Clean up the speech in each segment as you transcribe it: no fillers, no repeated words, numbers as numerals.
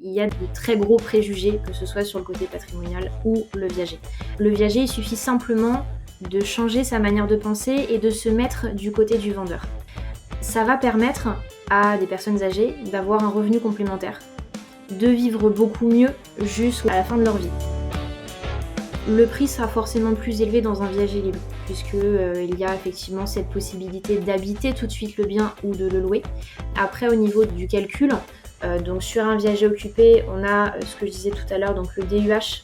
il y a de très gros préjugés, que ce soit sur le côté patrimonial ou le viager. Le viager, il suffit simplement de changer sa manière de penser et de se mettre du côté du vendeur. Ça va permettre à des personnes âgées d'avoir un revenu complémentaire, de vivre beaucoup mieux jusqu'à la fin de leur vie. Le prix sera forcément plus élevé dans un viager libre, puisqu'il y a effectivement cette possibilité d'habiter tout de suite le bien ou de le louer. Après, au niveau du calcul, donc sur un viager occupé, on a ce que je disais tout à l'heure, donc le DUH,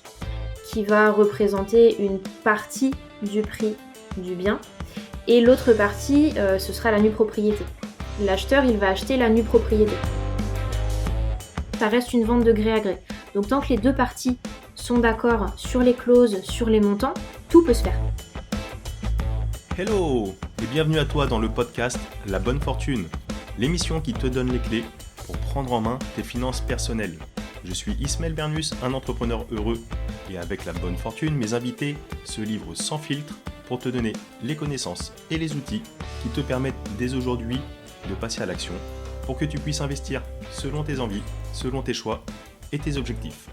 qui va représenter une partie du prix du bien, et l'autre partie, ce sera la nue propriété. L'acheteur, il va acheter la nue propriété. Ça reste une vente de gré à gré. Donc tant que les deux parties sont d'accord sur les clauses, sur les montants, tout peut se faire. Hello et bienvenue à toi dans le podcast La Bonne Fortune, l'émission qui te donne les clés pour prendre en main tes finances personnelles. Je suis Ismaël Bernus, un entrepreneur heureux, et avec La Bonne Fortune, mes invités se livrent sans filtre pour te donner les connaissances et les outils qui te permettent dès aujourd'hui de passer à l'action pour que tu puisses investir selon tes envies, selon tes choix et tes objectifs.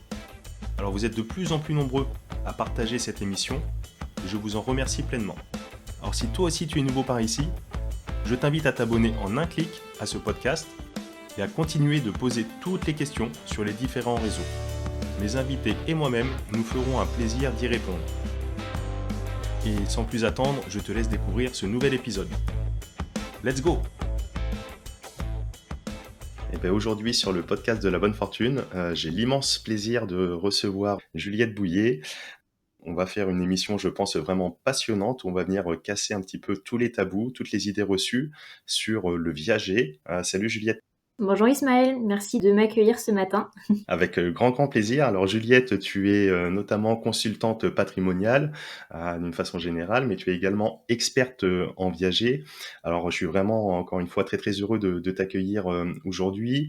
Alors vous êtes de plus en plus nombreux à partager cette émission et je vous en remercie pleinement. Alors si toi aussi tu es nouveau par ici, je t'invite à t'abonner en un clic à ce podcast et à continuer de poser toutes les questions sur les différents réseaux. Mes invités et moi-même nous ferons un plaisir d'y répondre. Et sans plus attendre, je te laisse découvrir ce nouvel épisode. Let's go! Et bien aujourd'hui sur le podcast de La Bonne Fortune, j'ai l'immense plaisir de recevoir Juliette Bouillet. On va faire une émission, je pense, vraiment passionnante où on va venir casser un petit peu tous les tabous, toutes les idées reçues sur le viager. Salut Juliette. Bonjour Ismaël, merci de m'accueillir ce matin. Avec grand plaisir. Alors Juliette, tu es notamment consultante patrimoniale d'une façon générale, mais tu es également experte en viager. Alors je suis vraiment encore une fois très heureux de t'accueillir aujourd'hui.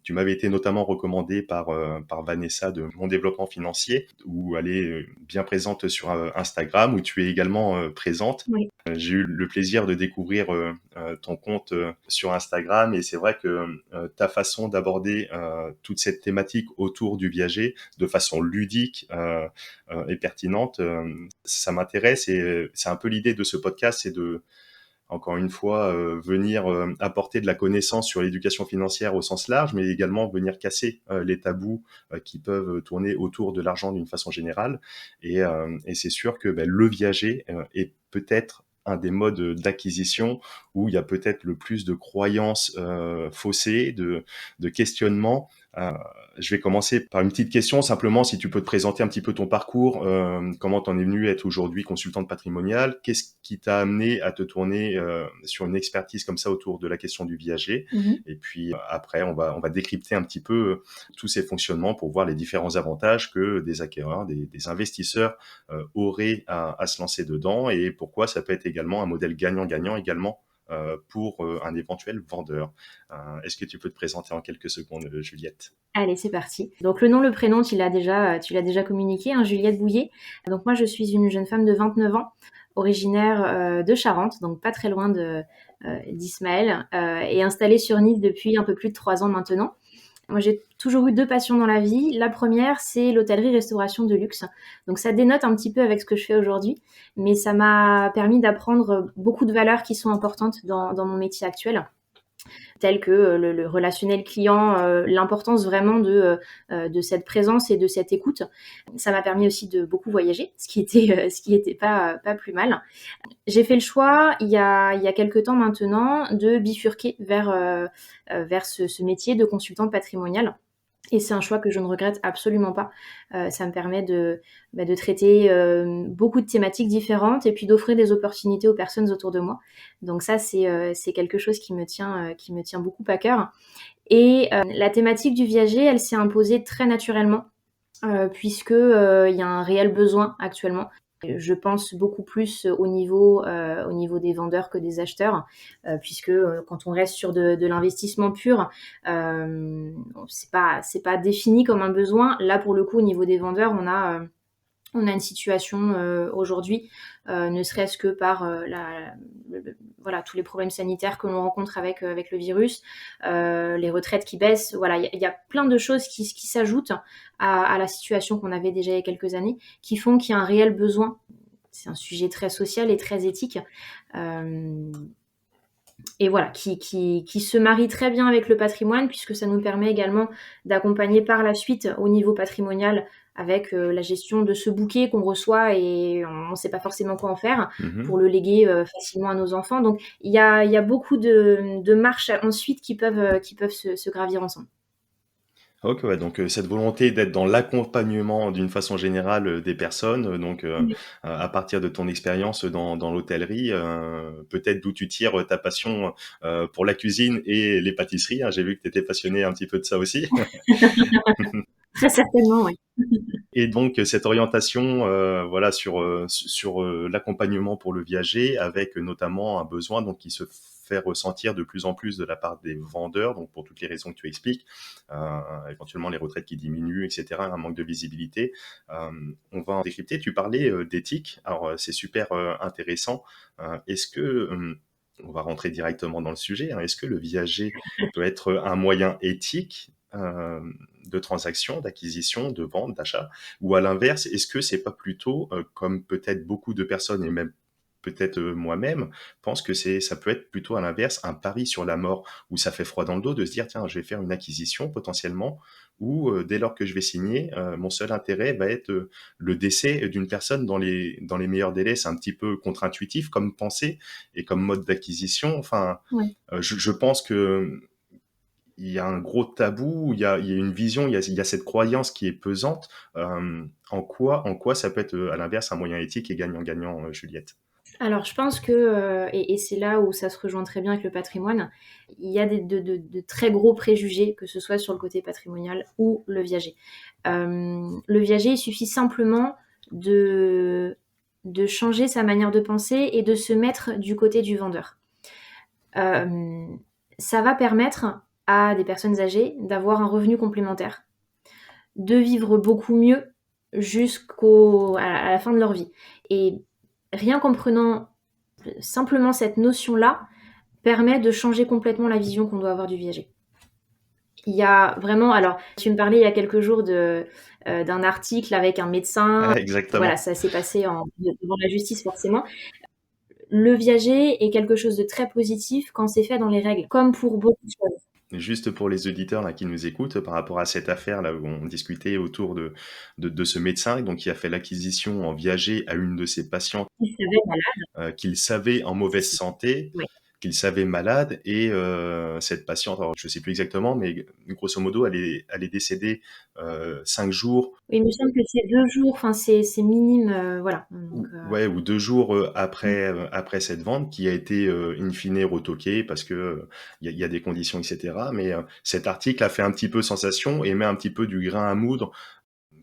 Tu m'avais été notamment recommandée par Vanessa de Mon Développement Financier, où elle est bien présente sur Instagram, où tu es également présente. Oui. J'ai eu le plaisir de découvrir ton compte sur Instagram et c'est vrai que ta façon d'aborder toute cette thématique autour du viager de façon ludique et pertinente, ça m'intéresse et c'est un peu l'idée de ce podcast, c'est de encore une fois venir apporter de la connaissance sur l'éducation financière au sens large, mais également venir casser les tabous qui peuvent tourner autour de l'argent d'une façon générale. Et c'est sûr que le viager est peut-être un des modes d'acquisition où il y a peut-être le plus de croyances faussées, de questionnements. Je vais commencer par une petite question, simplement si tu peux te présenter un petit peu ton parcours, comment t'en es venu être aujourd'hui consultante patrimoniale, qu'est-ce qui t'a amené à te tourner sur une expertise comme ça autour de la question du viager, et puis après on va décrypter un petit peu tous ces fonctionnements pour voir les différents avantages que des acquéreurs, des investisseurs auraient à se lancer dedans et pourquoi ça peut être également un modèle gagnant-gagnant également pour un éventuel vendeur. Est-ce que tu peux te présenter en quelques secondes, Juliette ? Allez, c'est parti. Donc le nom, le prénom, tu l'as déjà communiqué, hein, Juliette Bouillet. Donc moi, je suis une jeune femme de 29 ans, originaire de Charente, donc pas très loin d'Ismaël, et installée sur Nice depuis un peu plus de 3 ans maintenant. Moi, j'ai toujours eu 2 passions dans la vie. La première, c'est l'hôtellerie-restauration de luxe. Donc ça dénote un petit peu avec ce que je fais aujourd'hui, mais ça m'a permis d'apprendre beaucoup de valeurs qui sont importantes dans mon métier actuel, telles que le relationnel client, l'importance vraiment de cette présence et de cette écoute. Ça m'a permis aussi de beaucoup voyager, ce qui était pas plus mal. J'ai fait le choix, il y a quelques temps maintenant, de bifurquer vers ce métier de consultante patrimoniale. Et c'est un choix que je ne regrette absolument pas. Ça me permet de traiter beaucoup de thématiques différentes et puis d'offrir des opportunités aux personnes autour de moi. Donc ça, c'est quelque chose qui me tient beaucoup à cœur. Et la thématique du viager, elle s'est imposée très naturellement puisque il y a un réel besoin actuellement. Je pense beaucoup plus au niveau des vendeurs que des acheteurs, puisque quand on reste sur de l'investissement pur, c'est pas défini comme un besoin. Là, pour le coup, au niveau des vendeurs, on a On a une situation aujourd'hui, ne serait-ce que par voilà, tous les problèmes sanitaires que l'on rencontre avec le virus, les retraites qui baissent. Voilà, il y a plein de choses qui s'ajoutent à la situation qu'on avait déjà il y a quelques années, qui font qu'il y a un réel besoin. C'est un sujet très social et très éthique. Et voilà, qui se marie très bien avec le patrimoine, puisque ça nous permet également d'accompagner par la suite au niveau patrimonial avec la gestion de ce bouquet qu'on reçoit et on ne sait pas forcément quoi en faire Mhm. pour le léguer facilement à nos enfants. Donc il y a beaucoup de marches ensuite qui peuvent se gravir ensemble. Ok, ouais, donc cette volonté d'être dans l'accompagnement d'une façon générale des personnes, Oui. à partir de ton expérience dans l'hôtellerie, peut-être d'où tu tires ta passion pour la cuisine et les pâtisseries, hein. J'ai vu que tu étais passionné un petit peu de ça aussi. Très certainement, oui. Et donc cette orientation, voilà, sur l'accompagnement pour le viager, avec notamment un besoin donc qui se fait ressentir de plus en plus de la part des vendeurs, donc pour toutes les raisons que tu expliques, éventuellement les retraites qui diminuent, etc., un manque de visibilité. On va en décrypter. Tu parlais d'éthique, alors c'est super intéressant. Est-ce que on va rentrer directement dans le sujet, hein. Est-ce que le viager peut être un moyen éthique de transaction, d'acquisition, de vente, d'achat? Ou à l'inverse, est-ce que c'est pas plutôt, comme peut-être beaucoup de personnes et même peut-être moi-même, pense que ça peut être plutôt à l'inverse un pari sur la mort, où ça fait froid dans le dos de se dire tiens, je vais faire une acquisition potentiellement, où dès lors que je vais signer, mon seul intérêt va être le décès d'une personne dans les meilleurs délais. C'est un petit peu contre-intuitif comme pensée et comme mode d'acquisition. Enfin, Ouais. je pense que il y a un gros tabou, il y a une vision, il y a cette croyance qui est pesante. En quoi ça peut être, à l'inverse, un moyen éthique et gagnant-gagnant, Juliette? Alors, je pense que, et c'est là où ça se rejoint très bien avec le patrimoine, il y a de très gros préjugés, que ce soit sur le côté patrimonial ou le viager. Le viager, il suffit simplement de, de changer sa manière de penser et de se mettre du côté du vendeur. Euh, Ça va permettre à des personnes âgées d'avoir un revenu complémentaire, de vivre beaucoup mieux à la fin de leur vie. Et rien qu'en prenant simplement cette notion-là, permet de changer complètement la vision qu'on doit avoir du viager. Il y a vraiment, alors tu me parlais il y a quelques jours d'un article avec un médecin, voilà, Exactement. ça s'est passé devant la justice forcément. Le viager est quelque chose de très positif quand c'est fait dans les règles, comme pour beaucoup de choses. Juste pour les auditeurs là qui nous écoutent, par rapport à cette affaire là où on discutait autour de ce médecin donc qui a fait l'acquisition en viager à une de ses patientes, Il savait, voilà, qu'il savait en mauvaise santé, ouais. qu'il savait malade et cette patiente, alors je sais plus exactement, mais grosso modo, elle est décédée 5 jours Il me semble que c'est 2 jours, enfin c'est minime, voilà. Donc, ouais, ou 2 jours après, après cette vente qui a été in fine retoquée parce que il y a des conditions, etc. Mais cet article a fait un petit peu sensation et met un petit peu du grain à moudre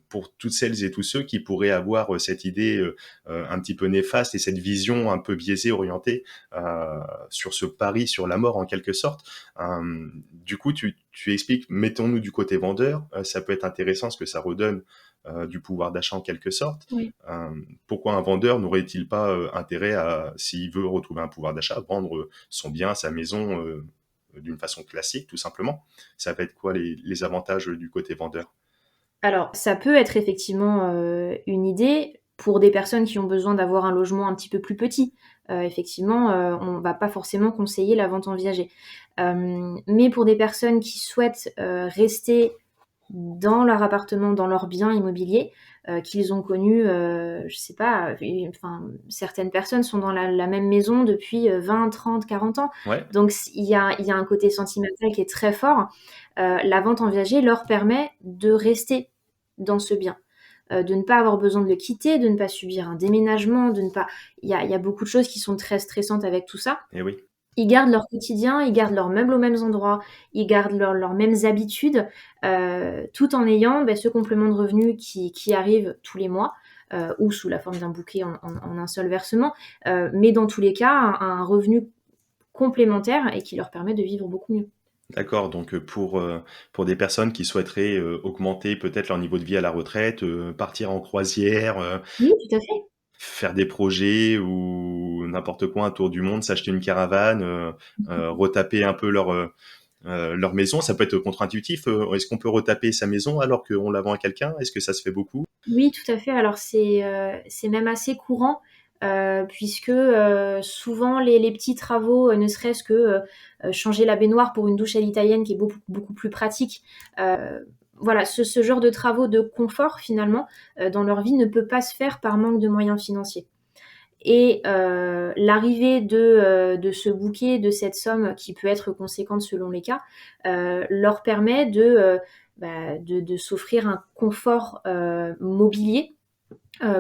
pour toutes celles et tous ceux qui pourraient avoir cette idée un petit peu néfaste et cette vision un peu biaisée, orientée sur ce pari sur la mort en quelque sorte. Du coup, tu expliques, mettons-nous du côté vendeur, ça peut être intéressant parce que ça redonne du pouvoir d'achat en quelque sorte. oui. Pourquoi un vendeur n'aurait-il pas intérêt à, s'il veut retrouver un pouvoir d'achat, vendre son bien, sa maison d'une façon classique, tout simplement? Ça va être quoi les avantages du côté vendeur? Alors, ça peut être effectivement une idée pour des personnes qui ont besoin d'avoir un logement un petit peu plus petit. Effectivement, on va pas forcément conseiller la vente en viager. Mais pour des personnes qui souhaitent rester dans leur appartement, dans leur bien immobilier, qu'ils ont connu, je sais pas, enfin, certaines personnes sont dans la même maison depuis 20, 30, 40 ans. Ouais. Donc, il y a un côté sentimental qui est très fort. La vente en viager leur permet de rester dans ce bien, de ne pas avoir besoin de le quitter, de ne pas subir un déménagement, de ne pas. Il y a beaucoup de choses qui sont très stressantes avec tout ça. Et oui. Ils gardent leur quotidien, ils gardent leurs meubles aux mêmes endroits, ils gardent leurs mêmes habitudes, tout en ayant ce complément de revenu qui arrive tous les mois, ou sous la forme d'un bouquet en un seul versement, mais dans tous les cas, un revenu complémentaire et qui leur permet de vivre beaucoup mieux. D'accord, donc pour des personnes qui souhaiteraient, augmenter peut-être leur niveau de vie à la retraite, partir en croisière, Oui, tout à fait. faire des projets ou n'importe quoi, un tour du monde, s'acheter une caravane, retaper un peu leur maison, ça peut être contre-intuitif. Est-ce qu'on peut retaper sa maison alors qu'on la vend à quelqu'un? Est-ce que ça se fait beaucoup? Oui, tout à fait. Alors c'est même assez courant, puisque, souvent les petits travaux, ne serait-ce que, changer la baignoire pour une douche à l'italienne qui est beaucoup beaucoup plus pratique, voilà, ce genre de travaux de confort finalement, dans leur vie ne peut pas se faire par manque de moyens financiers. Et l'arrivée de ce bouquet, de cette somme qui peut être conséquente selon les cas, leur permet de s'offrir un confort mobilier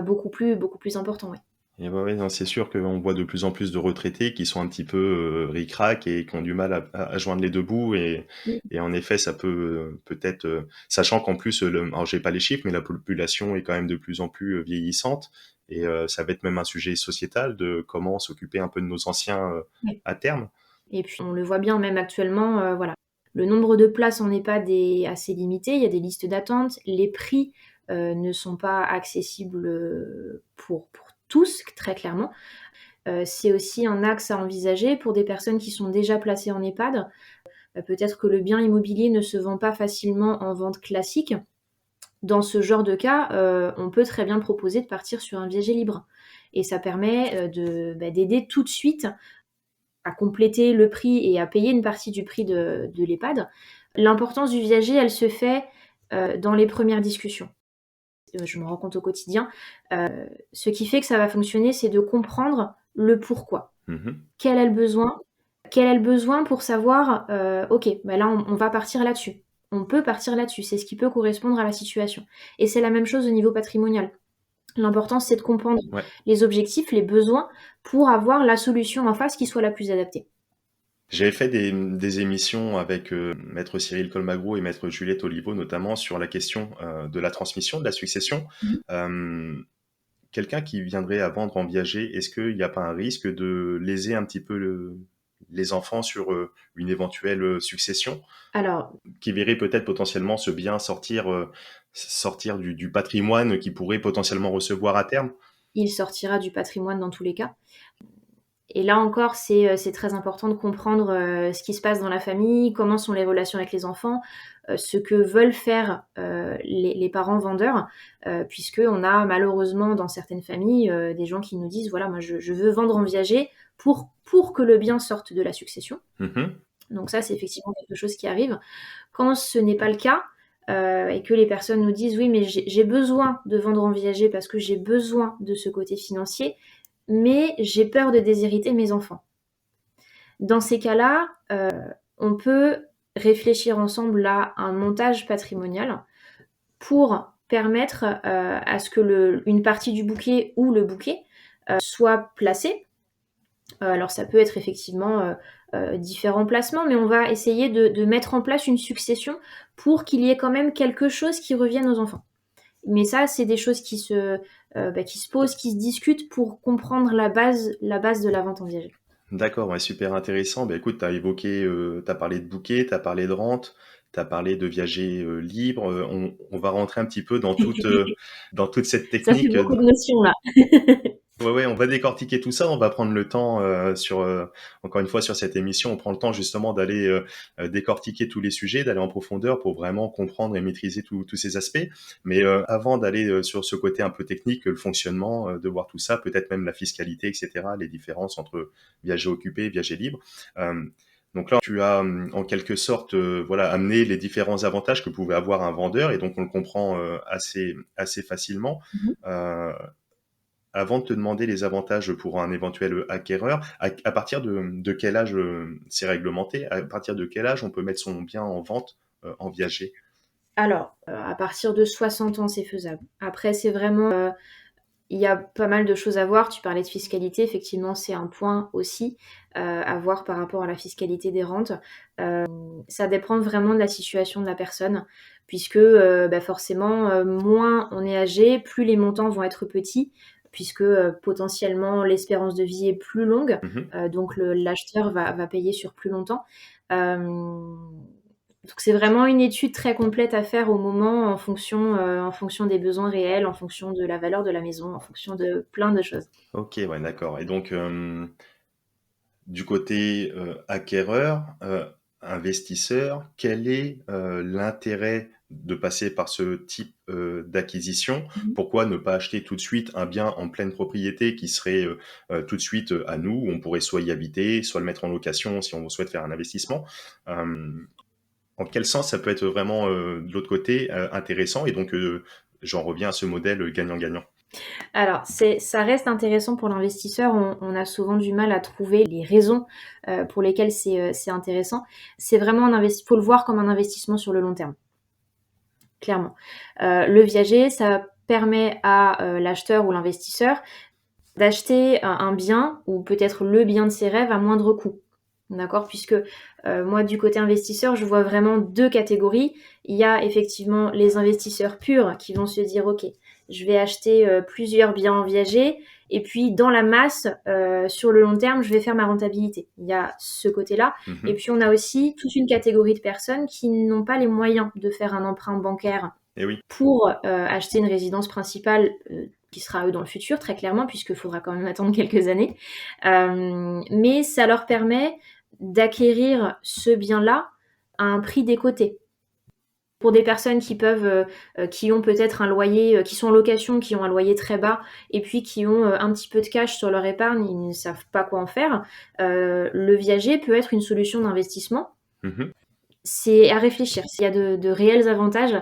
beaucoup plus important, ouais. Et ouais, ouais, non, c'est sûr qu'on voit de plus en plus de retraités qui sont un petit peu, ric-rac et qui ont du mal à joindre les 2 bouts Mm. et en effet, ça peut, peut-être, sachant qu'en plus, alors j'ai pas les chiffres, mais la population est quand même de plus en plus, vieillissante et ça va être même un sujet sociétal de comment s'occuper un peu de nos anciens, Ouais. à terme. Et puis on le voit bien même actuellement, voilà. Le nombre de places en EHPAD est assez limité, il y a des listes d'attente, les prix ne sont pas accessibles pour tous, très clairement. C'est aussi un axe à envisager pour des personnes qui sont déjà placées en EHPAD. Peut-être que le bien immobilier ne se vend pas facilement en vente classique. Dans ce genre de cas, on peut très bien proposer de partir sur un viager libre. Et ça permet d'aider tout de suite à compléter le prix et à payer une partie du prix de l'EHPAD. L'importance du viager, elle se fait dans les premières discussions. Je me rends compte au quotidien. Ce qui fait que ça va fonctionner, c'est de comprendre le pourquoi. Mmh. Quel est le besoin? Quel est le besoin pour savoir, OK, bah là, on va partir là-dessus. On peut partir là-dessus, c'est ce qui peut correspondre à la situation. Et c'est la même chose au niveau patrimonial. L'important, c'est de comprendre Ouais. les objectifs, les besoins, pour avoir la solution en face qui soit la plus adaptée. J'avais fait des émissions avec, maître Cyril Colmagro et maître Juliette Oliveau, notamment sur la question, de la transmission, de la succession. Mmh. Hem Quelqu'un qui viendrait à vendre en viager, est-ce qu'il n'y a pas un risque de léser un petit peu les enfants sur une éventuelle succession, Alors, qui verrait peut-être potentiellement ce bien sortir du patrimoine qu'il pourrait potentiellement recevoir à terme? il sortira du patrimoine dans tous les cas. Et là encore, c'est très important de comprendre, ce qui se passe dans la famille, comment sont les relations avec les enfants, ce que veulent faire, les parents vendeurs, puisqu'on a malheureusement dans certaines familles, des gens qui nous disent: «Voilà, moi je veux vendre en viager pour que le bien sorte de la succession». Mmh. Donc ça, c'est effectivement quelque chose qui arrive. Quand ce n'est pas le cas, et que les personnes nous disent: «Oui, mais j'ai besoin de vendre en viager parce que j'ai besoin de ce côté financier, mais j'ai peur de déshériter mes enfants». Dans ces cas-là, on peut réfléchir ensemble à un montage patrimonial pour permettre, à ce que une partie du bouquet ou le bouquet, soit placé. Alors ça peut être effectivement, différents placements, mais on va essayer de mettre en place une succession pour qu'il y ait quand même quelque chose qui revienne aux enfants. Mais ça, c'est des choses qui se posent, qui se discutent pour comprendre la base de la vente en viager. D'accord, ouais, super intéressant. Bah, écoute, tu parlé de bouquet, tu as parlé de rente, tu as parlé de viager, libre, on va rentrer un petit peu dans toute cette Ça fait technique, beaucoup de notions là. ouais, ouais, on va décortiquer tout ça. On va prendre le temps encore une fois, sur cette émission, on prend le temps justement d'aller décortiquer tous les sujets, d'aller en profondeur pour vraiment comprendre et maîtriser tous ces aspects. Mais avant d'aller sur ce côté un peu technique, le fonctionnement, de voir tout ça, peut-être même la fiscalité, etc., les différences entre viager occupé, viager libre. Euh, donc là, tu as en quelque sorte, voilà, amené les différents avantages que pouvait avoir un vendeur, et donc on le comprend assez facilement. Mmh. Euh, Avant de te demander les avantages pour un éventuel acquéreur, à partir de quel âge c'est réglementé? À partir de quel âge on peut mettre son bien en vente en viager? Alors, à partir de 60 ans, c'est faisable. Après, c'est vraiment, il y a pas mal de choses à voir. Tu parlais de fiscalité, effectivement, c'est un point aussi, à voir par rapport à la fiscalité des rentes. Ça dépend vraiment de la situation de la personne puisque, forcément, moins on est âgé, plus les montants vont être petits puisque, potentiellement l'espérance de vie est plus longue, Mmh. donc l'acheteur va payer sur plus longtemps. Donc c'est vraiment une étude très complète à faire au moment en fonction des besoins réels, en fonction de la valeur de la maison, en fonction de plein de choses. Ok, ouais, d'accord. Et donc, du côté acquéreur, investisseur, quel est l'intérêt de passer par ce type d'acquisition? Mhm. Pourquoi ne pas acheter tout de suite un bien en pleine propriété qui serait tout de suite à nous, où on pourrait soit y habiter, soit le mettre en location si on souhaite faire un investissement? Euh, En quel sens ça peut être vraiment de l'autre côté intéressant? Et donc j'en reviens à ce modèle gagnant-gagnant. Alors, ça reste intéressant pour l'investisseur. On a souvent du mal à trouver les raisons pour lesquelles c'est intéressant. C'est vraiment faut le voir comme un investissement sur le long terme, clairement. Le viager, ça permet à l'acheteur ou l'investisseur d'acheter un bien ou peut-être le bien de ses rêves à moindre coût. D'accord? Puisque moi, du côté investisseur, je vois vraiment deux catégories. Il y a effectivement les investisseurs purs qui vont se dire, OK, je vais acheter plusieurs biens en viager et puis dans la masse, sur le long terme, je vais faire ma rentabilité. Il y a ce côté-là. Et Mhm. puis on a aussi toute une catégorie de personnes qui n'ont pas les moyens de faire un emprunt bancaire Eh oui. pour acheter une résidence principale qui sera eux dans le futur, très clairement, puisqu'il faudra quand même attendre quelques années. Mais ça leur permet d'acquérir ce bien-là à un prix décoté. Pour des personnes qui ont peut-être un loyer, qui sont en location, qui ont un loyer très bas, et puis qui ont un petit peu de cash sur leur épargne, ils ne savent pas quoi en faire, le viager peut être une solution d'investissement. Mhm. C'est à réfléchir. S'il y a de réels avantages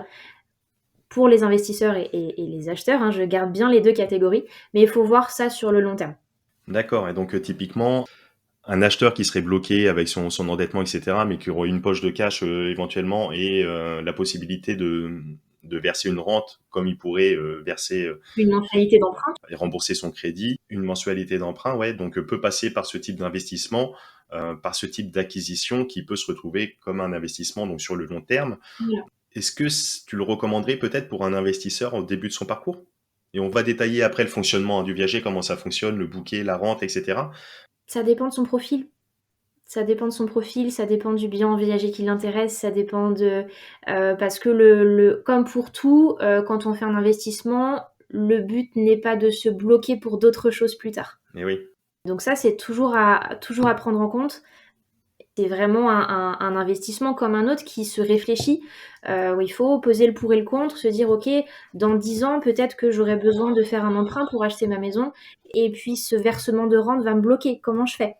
pour les investisseurs et les acheteurs, hein, je garde bien les deux catégories, mais il faut voir ça sur le long terme. D'accord. Et donc typiquement, un acheteur qui serait bloqué avec son endettement, etc., mais qui aurait une poche de cash éventuellement et la possibilité de verser une rente comme il pourrait verser Une mensualité d'emprunt. et rembourser son crédit, une mensualité d'emprunt, ouais, donc peut passer par ce type d'investissement, par ce type d'acquisition qui peut se retrouver comme un investissement donc sur le long terme. Voilà. Est-ce que tu le recommanderais peut-être pour un investisseur au début de son parcours? Et on va détailler après le fonctionnement du viager, comment ça fonctionne, le bouquet, la rente, etc. Ça dépend de son profil. Ça dépend de son profil, ça dépend du bien envisagé qui l'intéresse, ça dépend de... parce que comme pour tout, quand on fait un investissement, le but n'est pas de se bloquer pour d'autres choses plus tard. Et oui, Donc ça, c'est toujours à prendre en compte. C'est vraiment un investissement comme un autre qui se réfléchit, où il faut peser le pour et le contre, se dire, OK, dans 10 ans, peut-être que j'aurai besoin de faire un emprunt pour acheter ma maison, et puis ce versement de rente va me bloquer. Comment je fais?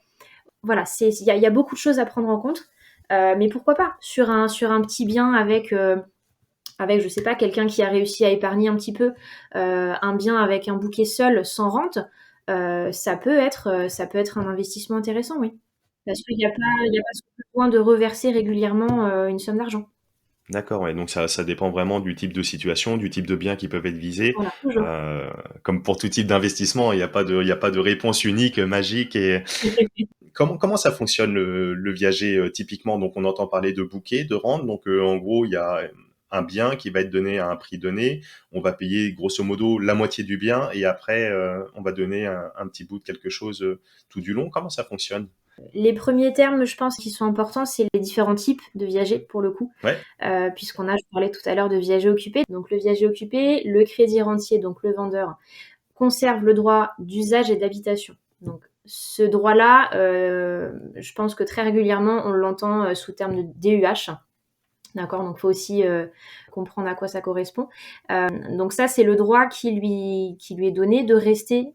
Voilà, il y a beaucoup de choses à prendre en compte, mais pourquoi pas sur un petit bien avec je sais pas, quelqu'un qui a réussi à épargner un petit peu, un bien avec un bouquet seul, sans rente, ça peut être un investissement intéressant, oui. Parce qu'il y a pas besoin de reverser régulièrement une somme d'argent. d'accord, ouais, donc ça dépend vraiment du type de situation, du type de biens qui peuvent être visés. Voilà, toujours. Euh, Comme pour tout type d'investissement, il y a pas de réponse unique, magique. Et comment ça fonctionne le viager typiquement? Donc on entend parler de bouquet, de rente. Donc en gros, il y a un bien qui va être donné à un prix donné. On va payer grosso modo la moitié du bien et après on va donner un petit bout de quelque chose tout du long. Comment ça fonctionne? Les premiers termes, je pense, qui sont importants, c'est les différents types de viagers, pour le coup, Ouais, je parlais tout à l'heure de viager occupé. Donc le viager occupé, le crédit rentier, donc le vendeur, conserve le droit d'usage et d'habitation. Donc ce droit-là, je pense que très régulièrement, on l'entend sous terme de DUH. D'accord, donc il faut aussi comprendre à quoi ça correspond. Donc ça, c'est le droit qui lui est donné de rester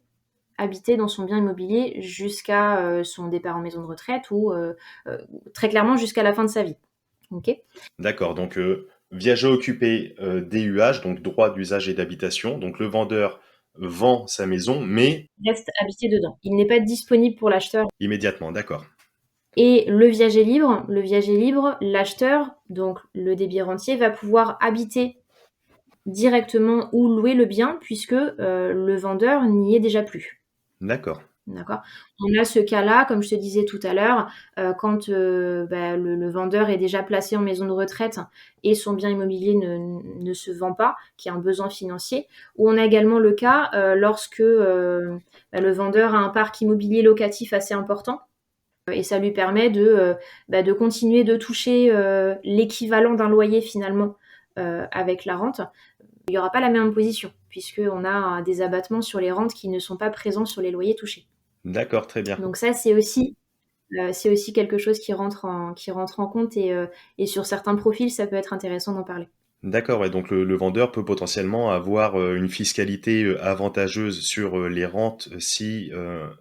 habiter dans son bien immobilier jusqu'à son départ en maison de retraite ou euh, très clairement jusqu'à la fin de sa vie. Ok. d'accord. Donc viager occupé DUH, donc droit d'usage et d'habitation. Donc le vendeur vend sa maison, mais Reste habité dedans. Il n'est pas disponible pour l'acheteur. immédiatement, d'accord. Et le viager libre, l'acheteur, donc le débit rentier, va pouvoir habiter directement ou louer le bien puisque le vendeur n'y est déjà plus. D'accord. D'accord. On a ce cas-là, comme je te disais tout à l'heure, quand le vendeur est déjà placé en maison de retraite et son bien immobilier ne se vend pas, qui a un besoin financier. Ou on a également le cas lorsque le vendeur a un parc immobilier locatif assez important Et ça lui permet de continuer de toucher l'équivalent d'un loyer finalement avec la rente. Il n'y aura pas la même imposition, puisqu'on a des abattements sur les rentes qui ne sont pas présents sur les loyers touchés. D'accord, très bien. Donc ça, c'est aussi quelque chose qui rentre en compte et sur certains profils, ça peut être intéressant d'en parler. D'accord, ouais, donc le vendeur peut potentiellement avoir une fiscalité avantageuse sur les rentes si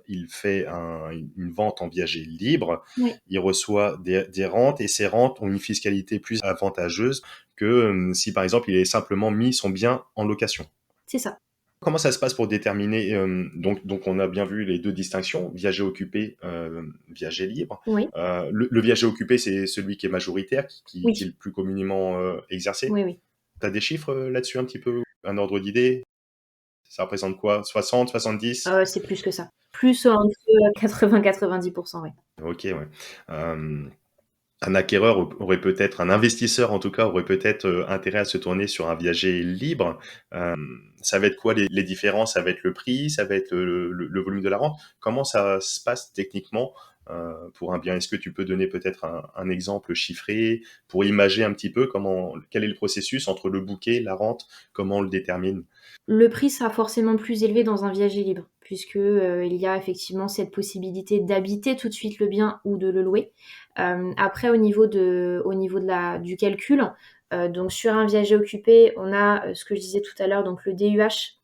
il fait une vente en viager libre. Oui, Il reçoit des rentes et ces rentes ont une fiscalité plus avantageuse que si par exemple il avait simplement mis son bien en location. c'est ça. Comment ça se passe pour déterminer donc on a bien vu les deux distinctions, viager occupé, viager libre. Oui, Le viager occupé, c'est celui qui est majoritaire, qui est oui, le plus communément exercé. oui, oui. Tu as des chiffres là-dessus un petit peu? Un ordre d'idée? Ça représente quoi? 60, 70? C'est plus que ça. Plus entre 80-90%, oui. OK, ouais. Hem, un acquéreur aurait peut-être un investisseur en tout cas, aurait peut-être, intérêt à se tourner sur un viager libre. Ça va être quoi les différences? Ça va être le prix? Ça va être le volume de la rente? Comment ça se passe techniquement, pour un bien? Est-ce que tu peux donner peut-être un exemple chiffré pour imager un petit peu quel est le processus entre le bouquet, la rente? Comment on le détermine? Le prix sera forcément plus élevé dans un viager libre, puisque il y a effectivement cette possibilité d'habiter tout de suite le bien ou de le louer. Après, du calcul, donc sur un viager occupé, on a ce que je disais tout à l'heure, donc le DUH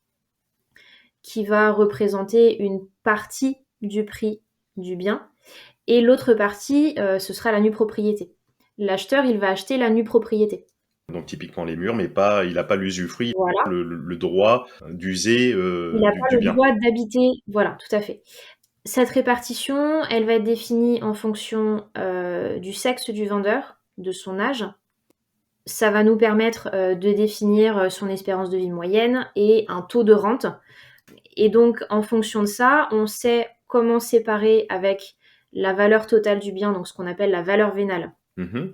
qui va représenter une partie du prix du bien, et l'autre partie, ce sera la nue propriété. L'acheteur, il va acheter la nue propriété. Donc typiquement les murs, mais il n'a pas l'usufruit, Voilà. le droit d'user Il n'a pas du le bien. droit d'habiter. Voilà, tout à fait. Cette répartition, elle va être définie en fonction du sexe du vendeur, de son âge. Ça va nous permettre de définir son espérance de vie moyenne et un taux de rente. Et donc, en fonction de ça, on sait comment séparer avec la valeur totale du bien, donc ce qu'on appelle la valeur vénale. Mmh.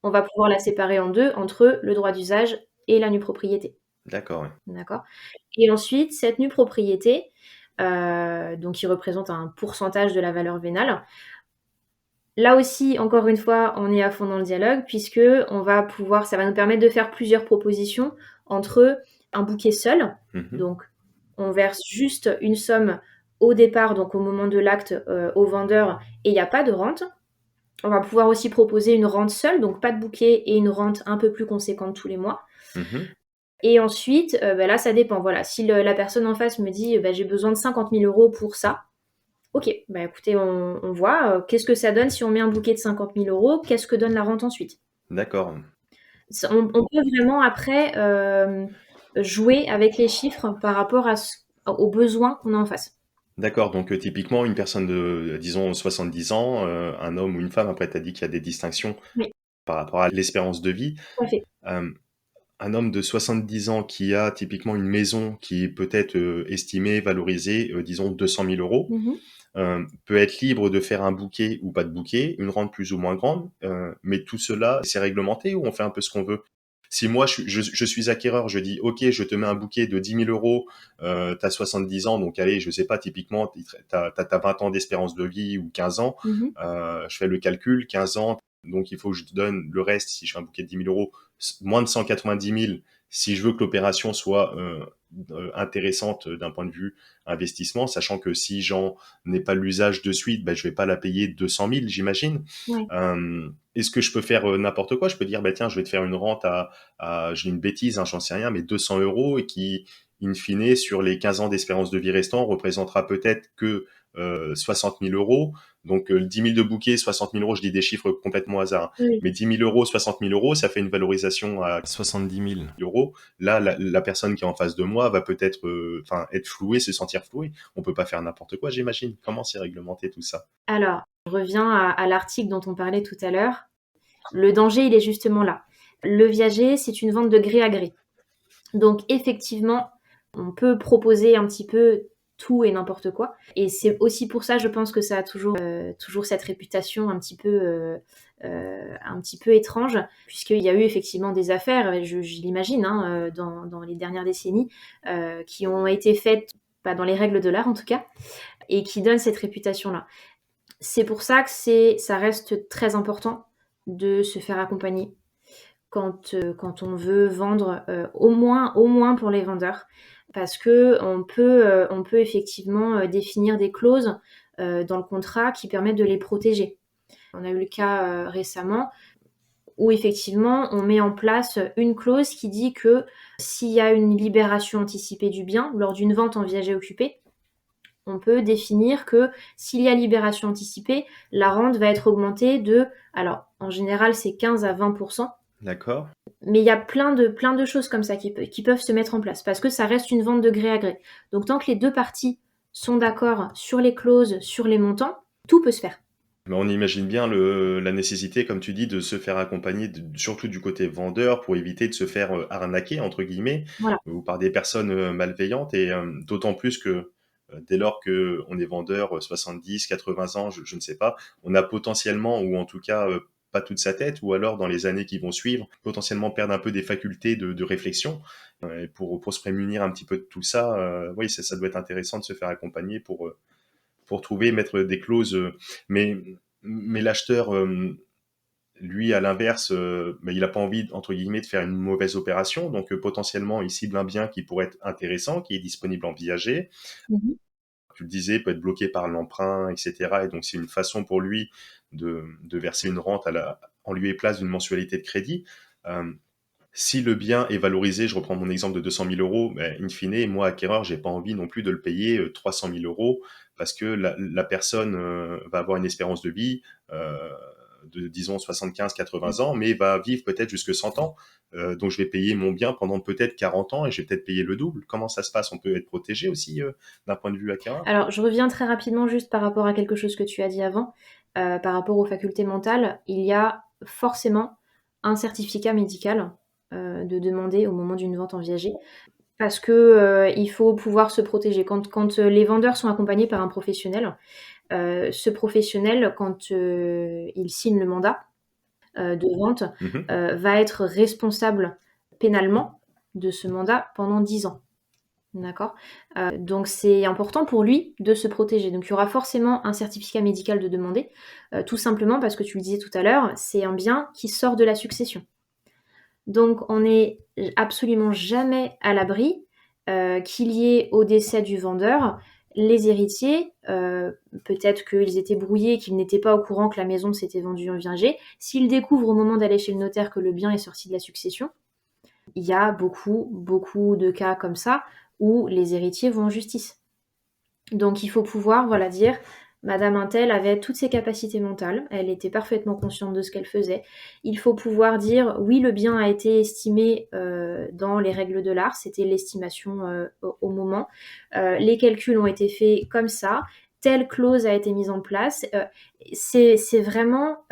On va pouvoir la séparer en deux, entre le droit d'usage et la nue propriété. D'accord, ouais. D'accord. Et ensuite, cette nue propriété, donc qui représente un pourcentage de la valeur vénale. Là aussi, encore une fois, on est à fond dans le dialogue puisque ça va nous permettre de faire plusieurs propositions entre un bouquet seul, Mmh. donc on verse juste une somme au départ, donc au moment de l'acte, au vendeur et il n'y a pas de rente. On va pouvoir aussi proposer une rente seule, donc pas de bouquet et une rente un peu plus conséquente tous les mois. Mmh. Et ensuite, là, ça dépend. Voilà, si la personne en face me dit j'ai besoin de 50 000 euros pour ça, ok, écoutez, on voit qu'est-ce que ça donne si on met un bouquet de 50 000 euros, qu'est-ce que donne la rente ensuite. D'accord. On peut vraiment après jouer avec les chiffres par rapport aux besoins qu'on a en face. D'accord, donc typiquement une personne de, disons 70 ans, un homme ou une femme, après tu as dit qu'il y a des distinctions Oui, par rapport à l'espérance de vie. tout à fait. Hem, un homme de 70 ans qui a typiquement une maison qui est peut-être, estimée, valorisée, disons 200 000 €, Mhm. peut être libre de faire un bouquet ou pas de bouquet, une rente plus ou moins grande, mais tout cela, c'est réglementé ou on fait un peu ce qu'on veut? Si moi je suis acquéreur, je dis: «OK, je te mets un bouquet de 10 000 €, tu as 70 ans, donc allez, je sais pas, typiquement, tu as 20 ans d'espérance de vie ou 15 ans». Mhm. Je fais le calcul, 15 ans, donc il faut que je te donne le reste, si je fais un bouquet de 10 000 €, moins de 190 000, si je veux que l'opération soit, intéressante d'un point de vue investissement, sachant que si j'en n'ai pas l'usage de suite, je vais pas la payer 200 000, j'imagine. Ouais. Est-ce que je peux faire n'importe quoi? Je peux dire, tiens, je vais te faire une rente je dis une bêtise, hein, j'en sais rien, mais 200 € et qui, in fine, sur les 15 ans d'espérance de vie restants, représentera peut-être que 60 000 €. Donc 10 000 de bouquet, 60 000 €, je dis des chiffres complètement au hasard, hein. Oui. Mais 10 000 €, 60 000 €, ça fait une valorisation à 70 000 €. Là, la personne qui est en face de moi va peut-être être flouée, se sentir flouée. On peut pas faire n'importe quoi, j'imagine. Comment c'est réglementé tout ça? Alors, je reviens à l'article dont on parlait tout à l'heure. Le danger, il est justement là. Le viager, c'est une vente de gré à gré. Donc, effectivement, on peut proposer un petit peu tout et n'importe quoi. Et c'est aussi pour ça, je pense que ça a toujours cette réputation un petit peu étrange, puisqu'il y a eu effectivement des affaires, je l'imagine, hein, dans les dernières décennies, qui ont été faites, pas dans les règles de l'art en tout cas, et qui donnent cette réputation-là. C'est pour ça que ça reste très important de se faire accompagner quand on veut vendre, au moins pour les vendeurs. Parce on peut effectivement définir des clauses dans le contrat qui permettent de les protéger. On a eu le cas récemment où effectivement on met en place une clause qui dit que s'il y a une libération anticipée du bien lors d'une vente en viager occupé, on peut définir que s'il y a libération anticipée, la rente va être augmentée alors en général c'est 15 à 20%, D'accord. mais il y a plein de choses comme ça qui peuvent se mettre en place parce que ça reste une vente de gré à gré. Donc tant que les deux parties sont d'accord sur les clauses, sur les montants, tout peut se faire. Mais on imagine bien la nécessité, comme tu dis, de se faire accompagner, surtout du côté vendeur, pour éviter de se faire arnaquer, entre guillemets, Voilà. ou par des personnes malveillantes. Et d'autant plus que dès lors que on est vendeur 70, 80 ans, je ne sais pas, on a potentiellement, ou en tout cas pas toute sa tête, ou alors dans les années qui vont suivre, potentiellement perdre un peu des facultés de réflexion. Pour se prémunir un petit peu de tout ça, oui, ça doit être intéressant de se faire accompagner pour trouver, mettre des clauses. Mais, mais l'acheteur, lui, à l'inverse, il n'a pas envie, entre guillemets, de faire une mauvaise opération. Donc, potentiellement, il cible un bien qui pourrait être intéressant, qui est disponible en viager. Mhm. Tu le disais, peut être bloqué par l'emprunt, etc. Et donc, c'est une façon pour lui de verser une rente en lieu et place d'une mensualité de crédit. Euh, Si le bien est valorisé, je reprends mon exemple de 200 000 euros, in fine, moi, acquéreur, j'ai pas envie non plus de le payer 300 000 euros parce que la personne va avoir une espérance de vie de, disons, 75, 80 ans, mais va vivre peut-être jusque 100 ans. Donc, je vais payer mon bien pendant peut-être 40 ans et je vais peut-être payer le double. Comment ça se passe? On peut être protégé aussi d'un point de vue acquéreur? Alors, je reviens très rapidement juste par rapport à quelque chose que tu as dit avant, par rapport aux facultés mentales. Il y a forcément un certificat médical de demander au moment d'une vente en viager, parce que il faut pouvoir se protéger. Quand les vendeurs sont accompagnés par un professionnel, ce professionnel, quand il signe le mandat de vente, Mhm. va être responsable pénalement de ce mandat pendant 10 ans. D'accord. Donc c'est important pour lui de se protéger. Donc il y aura forcément un certificat médical de demander, tout simplement parce que tu le disais tout à l'heure, c'est un bien qui sort de la succession. Donc on n'est absolument jamais à l'abri qu'il y ait au décès du vendeur les héritiers, peut-être qu'ils étaient brouillés, qu'ils n'étaient pas au courant que la maison s'était vendue en viager. S'ils découvrent au moment d'aller chez le notaire que le bien est sorti de la succession, il y a beaucoup de cas comme ça où les héritiers vont en justice. Donc il faut pouvoir voilà, dire, Madame Intel avait toutes ses capacités mentales, elle était parfaitement consciente de ce qu'elle faisait. Il faut pouvoir dire, oui, le bien a été estimé dans les règles de l'art, c'était l'estimation au moment. Les calculs ont été faits comme ça, telle clause a été mise en place. C'est vraiment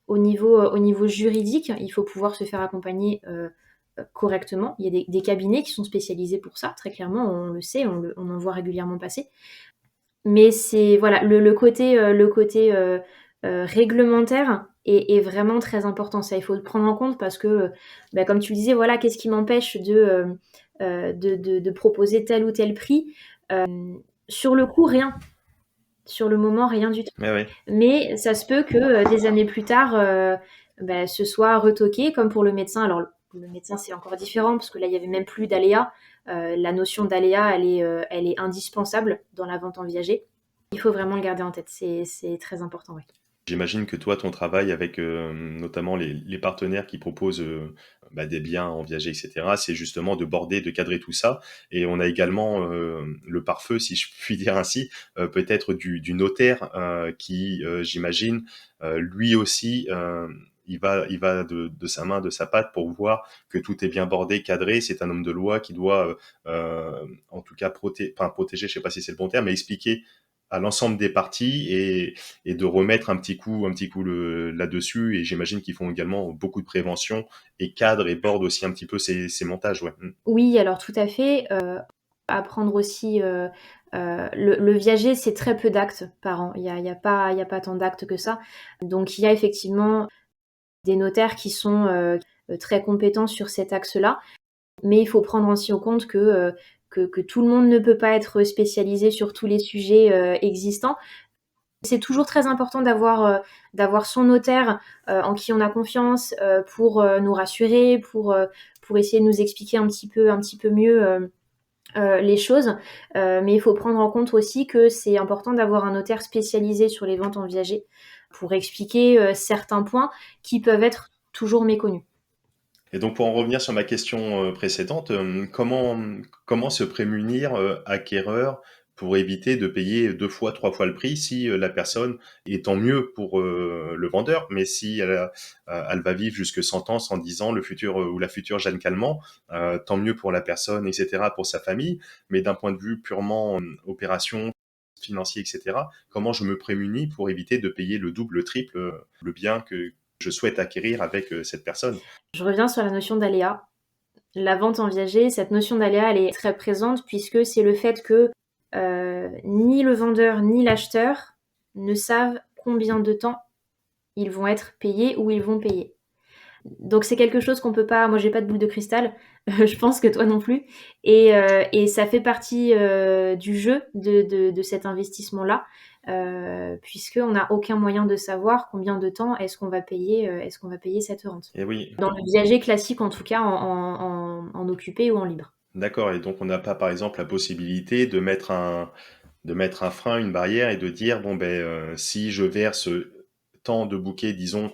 au niveau juridique, il faut pouvoir se faire accompagner correctement. Il y a des cabinets qui sont spécialisés pour ça, très clairement, on le sait, on en voit régulièrement passer. Mais c'est voilà, le côté réglementaire est vraiment très important. Ça, il faut le prendre en compte parce que, comme tu le disais, voilà, qu'est-ce qui m'empêche de proposer tel ou tel prix. Sur le coup, rien. Sur le moment, rien du tout. Ouais, ouais. Mais ça se peut que des années plus tard, ce soit retoqué, comme pour le médecin. Alors, le médecin, c'est encore différent, parce que là, il n'y avait même plus d'aléa. La notion d'aléa, elle est indispensable dans la vente en viager. Il faut vraiment le garder en tête, c'est très important, oui. J'imagine que toi, ton travail avec notamment les partenaires qui proposent des biens en viager, etc., c'est justement de border, de cadrer tout ça. Et on a également le pare-feu, si je puis dire ainsi, peut-être du notaire qui, j'imagine, lui aussi, il va de sa main, de sa patte pour voir que tout est bien bordé, cadré. C'est un homme de loi qui doit, en tout cas, protéger, je sais pas si c'est le bon terme, mais expliquer à l'ensemble des parties et de remettre un petit coup là-dessus. Et j'imagine qu'ils font également beaucoup de prévention et cadrent et bordent aussi un petit peu ces montages. Ouais. Oui, alors tout à fait. Apprendre aussi, le viager, c'est très peu d'actes par an. Il y a pas tant d'actes que ça. Donc il y a effectivement des notaires qui sont très compétents sur cet axe-là. Mais il faut prendre aussi en compte que tout le monde ne peut pas être spécialisé sur tous les sujets existants. C'est toujours très important d'avoir son notaire en qui on a confiance pour nous rassurer, pour essayer de nous expliquer un petit peu mieux les choses. Mais il faut prendre en compte aussi que c'est important d'avoir un notaire spécialisé sur les ventes en viager pour expliquer certains points qui peuvent être toujours méconnus. Et donc pour en revenir sur ma question précédente, comment se prémunir acquéreur pour éviter de payer deux fois, trois fois le prix si la personne est tant mieux pour le vendeur, mais si elle va vivre jusque 100 ans, 110 ans, le futur ou la future Jeanne Calment, tant mieux pour la personne, etc., pour sa famille, mais d'un point de vue purement opération financier, etc., comment je me prémunis pour éviter de payer le double, le triple, le bien que je souhaite acquérir avec cette personne. Je reviens sur la notion d'aléa. La vente en viager, cette notion d'aléa, elle est très présente puisque c'est le fait que ni le vendeur ni l'acheteur ne savent combien de temps ils vont être payés ou ils vont payer. Donc c'est quelque chose qu'on peut pas. Moi, j'ai pas de boule de cristal. Je pense que toi non plus. Et ça fait partie du jeu de cet investissement-là, puisqu'on n'a aucun moyen de savoir combien de temps est-ce qu'on va payer cette rente. Et oui, Dans le viager classique, en tout cas, en occupé ou en libre. d'accord. Et donc on n'a pas, par exemple, la possibilité de mettre un frein, une barrière et de dire, bon, ben, si je verse tant de bouquets, disons,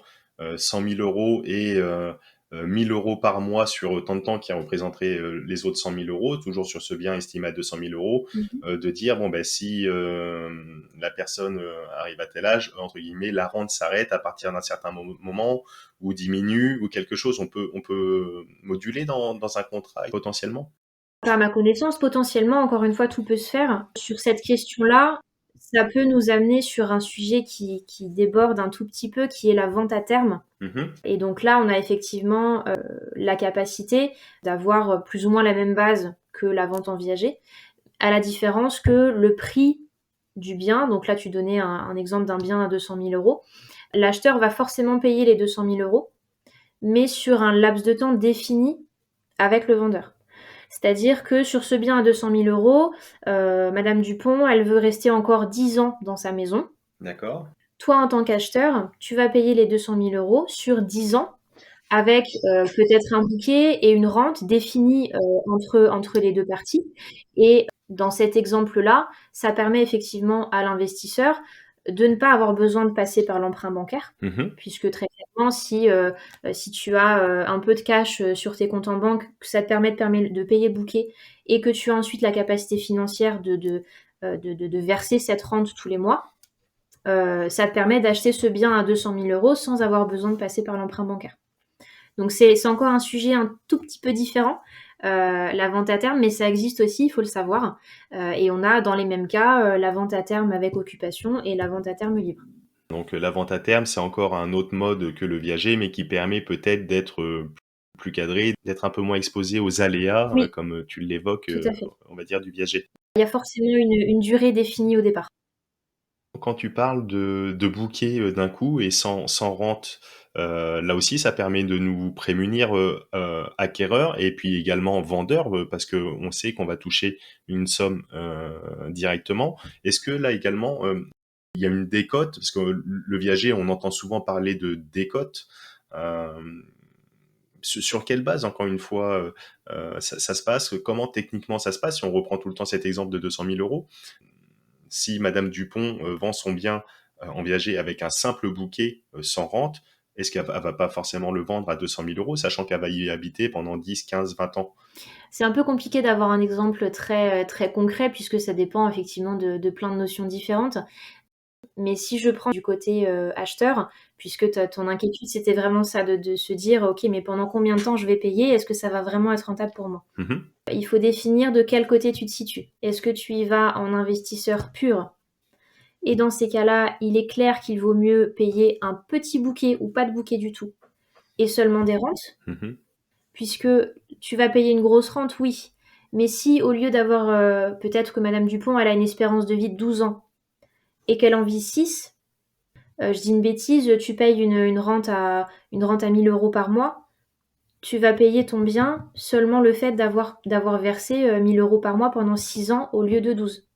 100 000 euros et 1 000 euros par mois sur tant de temps qui représenterait les autres 100 000 euros, toujours sur ce bien estimé à 200 000 euros, Mhm. de dire, bon, ben, si la personne arrive à tel âge, entre guillemets, la rente s'arrête à partir d'un certain moment ou diminue ou quelque chose, on peut moduler dans un contrat potentiellement. À ma connaissance, potentiellement, encore une fois, tout peut se faire. Sur cette question-là, ça peut nous amener sur un sujet qui déborde un tout petit peu, qui est la vente à terme. Mhm. Et donc là, on a effectivement la capacité d'avoir plus ou moins la même base que la vente en viager, à la différence que le prix du bien, donc là tu donnais un exemple d'un bien à 200 000 euros, l'acheteur va forcément payer les 200 000 euros, mais sur un laps de temps défini avec le vendeur. C'est-à-dire que sur ce bien à 200 000 euros, Madame Dupont, elle veut rester encore 10 ans dans sa maison. D'accord. Toi, en tant qu'acheteur, tu vas payer les 200 000 euros sur 10 ans avec peut-être un bouquet et une rente définie entre les deux parties. Et dans cet exemple-là, ça permet effectivement à l'investisseur de ne pas avoir besoin de passer par l'emprunt bancaire, Mhm. puisque très clairement, si tu as un peu de cash sur tes comptes en banque, que ça te permet de payer le bouquet et que tu as ensuite la capacité financière de verser cette rente tous les mois, ça te permet d'acheter ce bien à 200 000 euros sans avoir besoin de passer par l'emprunt bancaire. Donc c'est encore un sujet un tout petit peu différent, la vente à terme, mais ça existe aussi, il faut le savoir. Et on a dans les mêmes cas la vente à terme avec occupation et la vente à terme libre. Donc la vente à terme, c'est encore un autre mode que le viager, mais qui permet peut-être d'être plus cadré, d'être un peu moins exposé aux aléas, Oui, comme tu l'évoques, tout à fait. on va dire, du viager. Il y a forcément une durée définie au départ. Quand tu parles de bouquet d'un coup et sans rente, là aussi, ça permet de nous prémunir, acquéreurs et puis également vendeurs, parce qu'on sait qu'on va toucher une somme directement. Est-ce que là également, il y a une décote? Parce que le viager, on entend souvent parler de décote. Sur quelle base, encore une fois, ça se passe? Comment techniquement ça se passe? Si on reprend tout le temps cet exemple de 200 000 euros, si Madame Dupont vend son bien en viager avec un simple bouquet sans rente, est-ce qu'elle va pas forcément le vendre à 200 000 euros, sachant qu'elle va y habiter pendant 10, 15, 20 ans? C'est un peu compliqué d'avoir un exemple très concret puisque ça dépend effectivement de plein de notions différentes. Mais si je prends du côté acheteur, puisque ton inquiétude c'était vraiment ça, de se dire ok, mais pendant combien de temps je vais payer? Est-ce que ça va vraiment être rentable pour moi? Mhm. Il faut définir de quel côté tu te situes. Est-ce que tu y vas en investisseur pur? Et dans ces cas-là, il est clair qu'il vaut mieux payer un petit bouquet ou pas de bouquet du tout et seulement des rentes, Mhm. puisque tu vas payer une grosse rente, oui. Mais si au lieu d'avoir, peut-être que Madame Dupont, elle a une espérance de vie de 12 ans et qu'elle en vit 6, je dis une bêtise, tu payes une rente à 1 000 euros par mois, tu vas payer ton bien seulement le fait d'avoir versé 1 000 euros par mois pendant 6 ans au lieu de 12.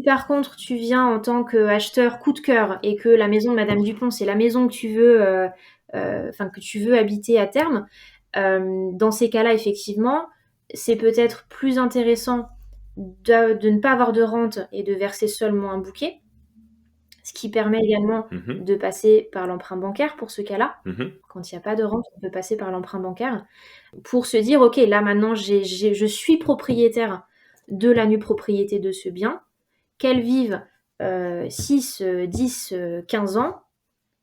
par contre tu viens en tant qu'acheteur coup de cœur et que la maison de Madame Dupont, c'est la maison que tu veux, que tu veux habiter à terme, dans ces cas-là, effectivement, c'est peut-être plus intéressant de ne pas avoir de rente et de verser seulement un bouquet, ce qui permet également Mhm. de passer par l'emprunt bancaire pour ce cas-là. Mhm. Quand il n'y a pas de rente, on peut passer par l'emprunt bancaire pour se dire, OK, là maintenant, je suis propriétaire de la nue propriété de ce bien, qu'elle vive 6, 10, 15 ans,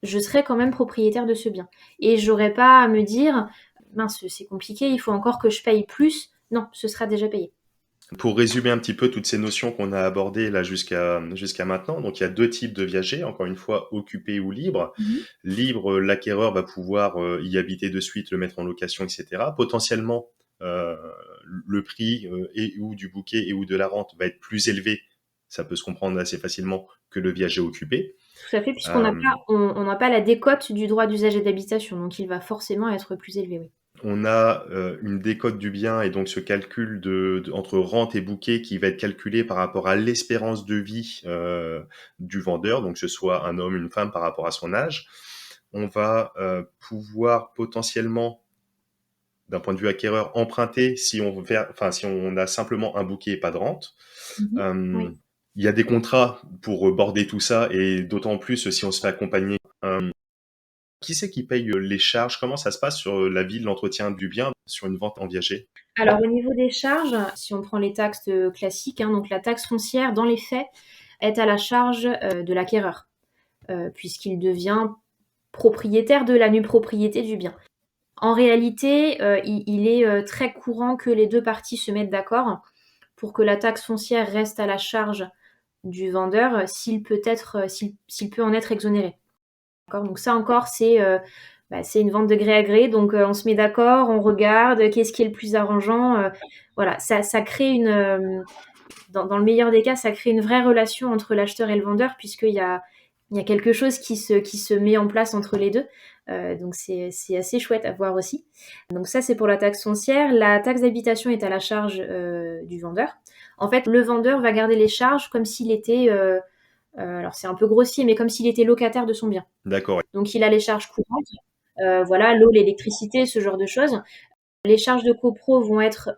je serai quand même propriétaire de ce bien. Et j'aurais pas à me dire, mince, c'est compliqué, il faut encore que je paye plus. Non, ce sera déjà payé. Pour résumer un petit peu toutes ces notions qu'on a abordées là jusqu'à maintenant, donc il y a deux types de viagers, encore une fois occupés ou libres. Mhm. Libre, l'acquéreur va pouvoir y habiter de suite, le mettre en location, etc. Potentiellement, euh, le prix et ou du bouquet et ou de la rente va être plus élevé, ça peut se comprendre assez facilement, que le viager occupé. Tout à fait, puisqu'on n'a Euh, pas, on n'a pas la décote du droit d'usage et d'habitation, donc il va forcément être plus élevé, oui. on a une décote du bien et donc ce calcul entre rente et bouquet qui va être calculé par rapport à l'espérance de vie du vendeur, donc que ce soit un homme, une femme par rapport à son âge. On va pouvoir potentiellement, d'un point de vue acquéreur, emprunter si on a simplement un bouquet et pas de rente. Mhm. Euh, Oui. il y a des contrats pour border tout ça et d'autant plus si on se fait accompagner. Qui c'est qui paye les charges? Comment ça se passe sur la vie de l'entretien du bien sur une vente en viager? Alors au niveau des charges, si on prend les taxes classiques, hein, donc la taxe foncière, dans les faits, est à la charge de l'acquéreur, puisqu'il devient propriétaire de la nue propriété du bien. En réalité, il est très courant que les deux parties se mettent d'accord pour que la taxe foncière reste à la charge du vendeur s'il peut en être exonéré. D'accord. Donc ça encore, c'est une vente de gré à gré. Donc on se met d'accord, on regarde qu'est-ce qui est le plus arrangeant. Voilà, ça crée dans le meilleur des cas, ça crée une vraie relation entre l'acheteur et le vendeur puisqu'il y a quelque chose qui se met en place entre les deux. Donc c'est assez chouette à voir aussi. Donc ça, c'est pour la taxe foncière. La taxe d'habitation est à la charge du vendeur. En fait, le vendeur va garder les charges comme s'il était, alors c'est un peu grossier, mais comme s'il était locataire de son bien. D'accord. Donc il a les charges courantes, voilà, l'eau, l'électricité, ce genre de choses. Les charges de copro vont être,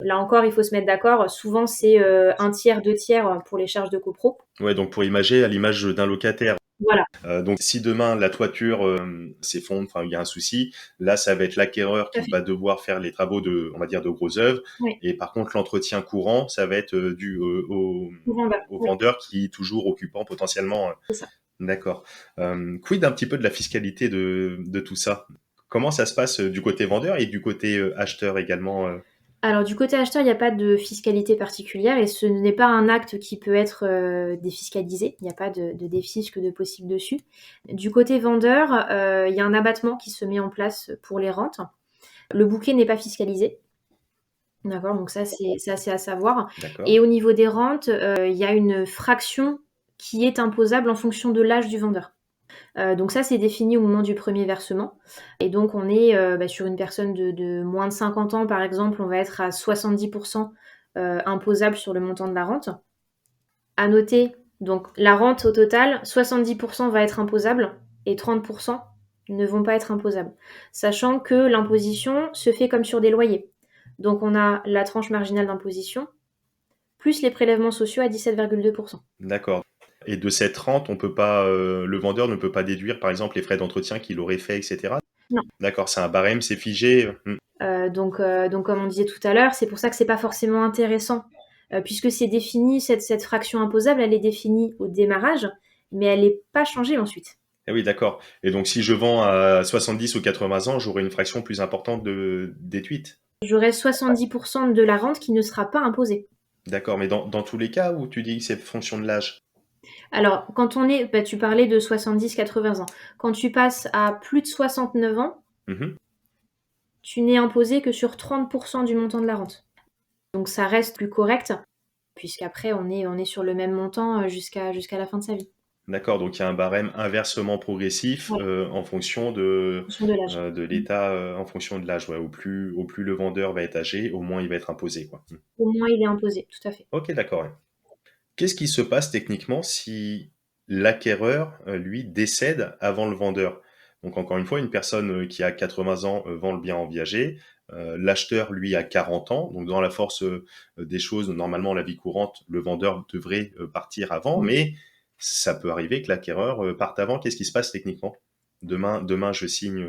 là encore, il faut se mettre d'accord. Souvent, c'est un tiers, deux tiers pour les charges de copro. Ouais, donc pour imager à l'image d'un locataire. Voilà, Donc si demain la toiture s'effondre, enfin il y a un souci, là ça va être l'acquéreur tout à qui fait. va devoir faire les travaux de, on va dire, de gros œuvres. Oui, Et par contre l'entretien courant, ça va être dû au vendeur. au Oui, vendeur qui est toujours occupant potentiellement. c'est ça. D'accord. Quid un petit peu de la fiscalité de tout ça? Comment ça se passe du côté vendeur et du côté acheteur également Alors, du côté acheteur, il n'y a pas de fiscalité particulière et ce n'est pas un acte qui peut être défiscalisé. Il n'y a pas de défisque de possible dessus. Du côté vendeur, il y a un abattement qui se met en place pour les rentes. Le bouquet n'est pas fiscalisé. D'accord, donc ça, c'est assez à savoir. D'accord. Et au niveau des rentes, il y a une fraction qui est imposable en fonction de l'âge du vendeur. Donc ça, c'est défini au moment du premier versement. Et donc, on est sur une personne de moins de 50 ans, par exemple, on va être à 70% imposable sur le montant de la rente. À noter, donc la rente au total, 70% va être imposable et 30% ne vont pas être imposables. Sachant que l'imposition se fait comme sur des loyers. Donc on a la tranche marginale d'imposition, plus les prélèvements sociaux à 17,2%. D'accord. Et de cette rente, on peut pas, le vendeur ne peut pas déduire, par exemple, les frais d'entretien qu'il aurait fait, etc. Non. D'accord, c'est un barème, c'est figé. Donc, comme on disait tout à l'heure, c'est pour ça que c'est pas forcément intéressant, puisque c'est défini, cette fraction imposable, elle est définie au démarrage, mais elle n'est pas changée ensuite. Ah oui, d'accord. Et donc, si je vends à 70 ou 80 ans, j'aurai une fraction plus importante de déduite. J'aurai 70% de la rente qui ne sera pas imposée. D'accord, mais dans tous les cas où tu dis que c'est fonction de l'âge. Alors, quand on est, tu parlais de 70-80 ans. Quand tu passes à plus de 69 ans, Mhm. tu n'es imposé que sur 30% du montant de la rente. Donc, ça reste plus correct, puisqu'après, on est sur le même montant jusqu'à la fin de sa vie. D'accord, donc il y a un barème inversement progressif Ouais, en fonction en fonction de l'âge. de l'état, en fonction de l'âge. Ouais. Au plus le vendeur va être âgé, au moins il va être imposé, quoi. Au moins, il est imposé, tout à fait. Ok, d'accord. Ouais. Qu'est-ce qui se passe techniquement si l'acquéreur, lui, décède avant le vendeur? Donc encore une fois, une personne, qui a 80 ans, vend le bien en viager. L'acheteur, lui, a 40 ans. Donc dans la force, des choses, normalement, la vie courante, le vendeur devrait, partir avant, mais ça peut arriver que l'acquéreur, parte avant. Qu'est-ce qui se passe techniquement? Demain, je signe,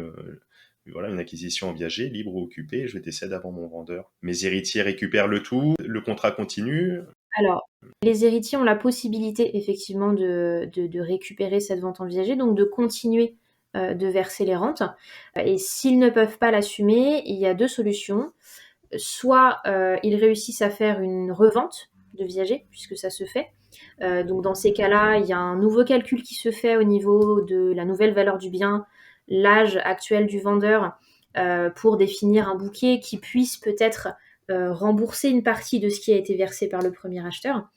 voilà, une acquisition en viager, libre ou occupée, je décède avant mon vendeur. Mes héritiers récupèrent le tout, le contrat continue? Alors, les héritiers ont la possibilité effectivement de récupérer cette vente en viager, donc de continuer de verser les rentes. Et s'ils ne peuvent pas l'assumer, il y a deux solutions. Soit ils réussissent à faire une revente de viager, puisque ça se fait. Donc dans ces cas-là, il y a un nouveau calcul qui se fait au niveau de la nouvelle valeur du bien, l'âge actuel du vendeur, pour définir un bouquet qui puisse peut-être rembourser une partie de ce qui a été versé par le premier acheteur.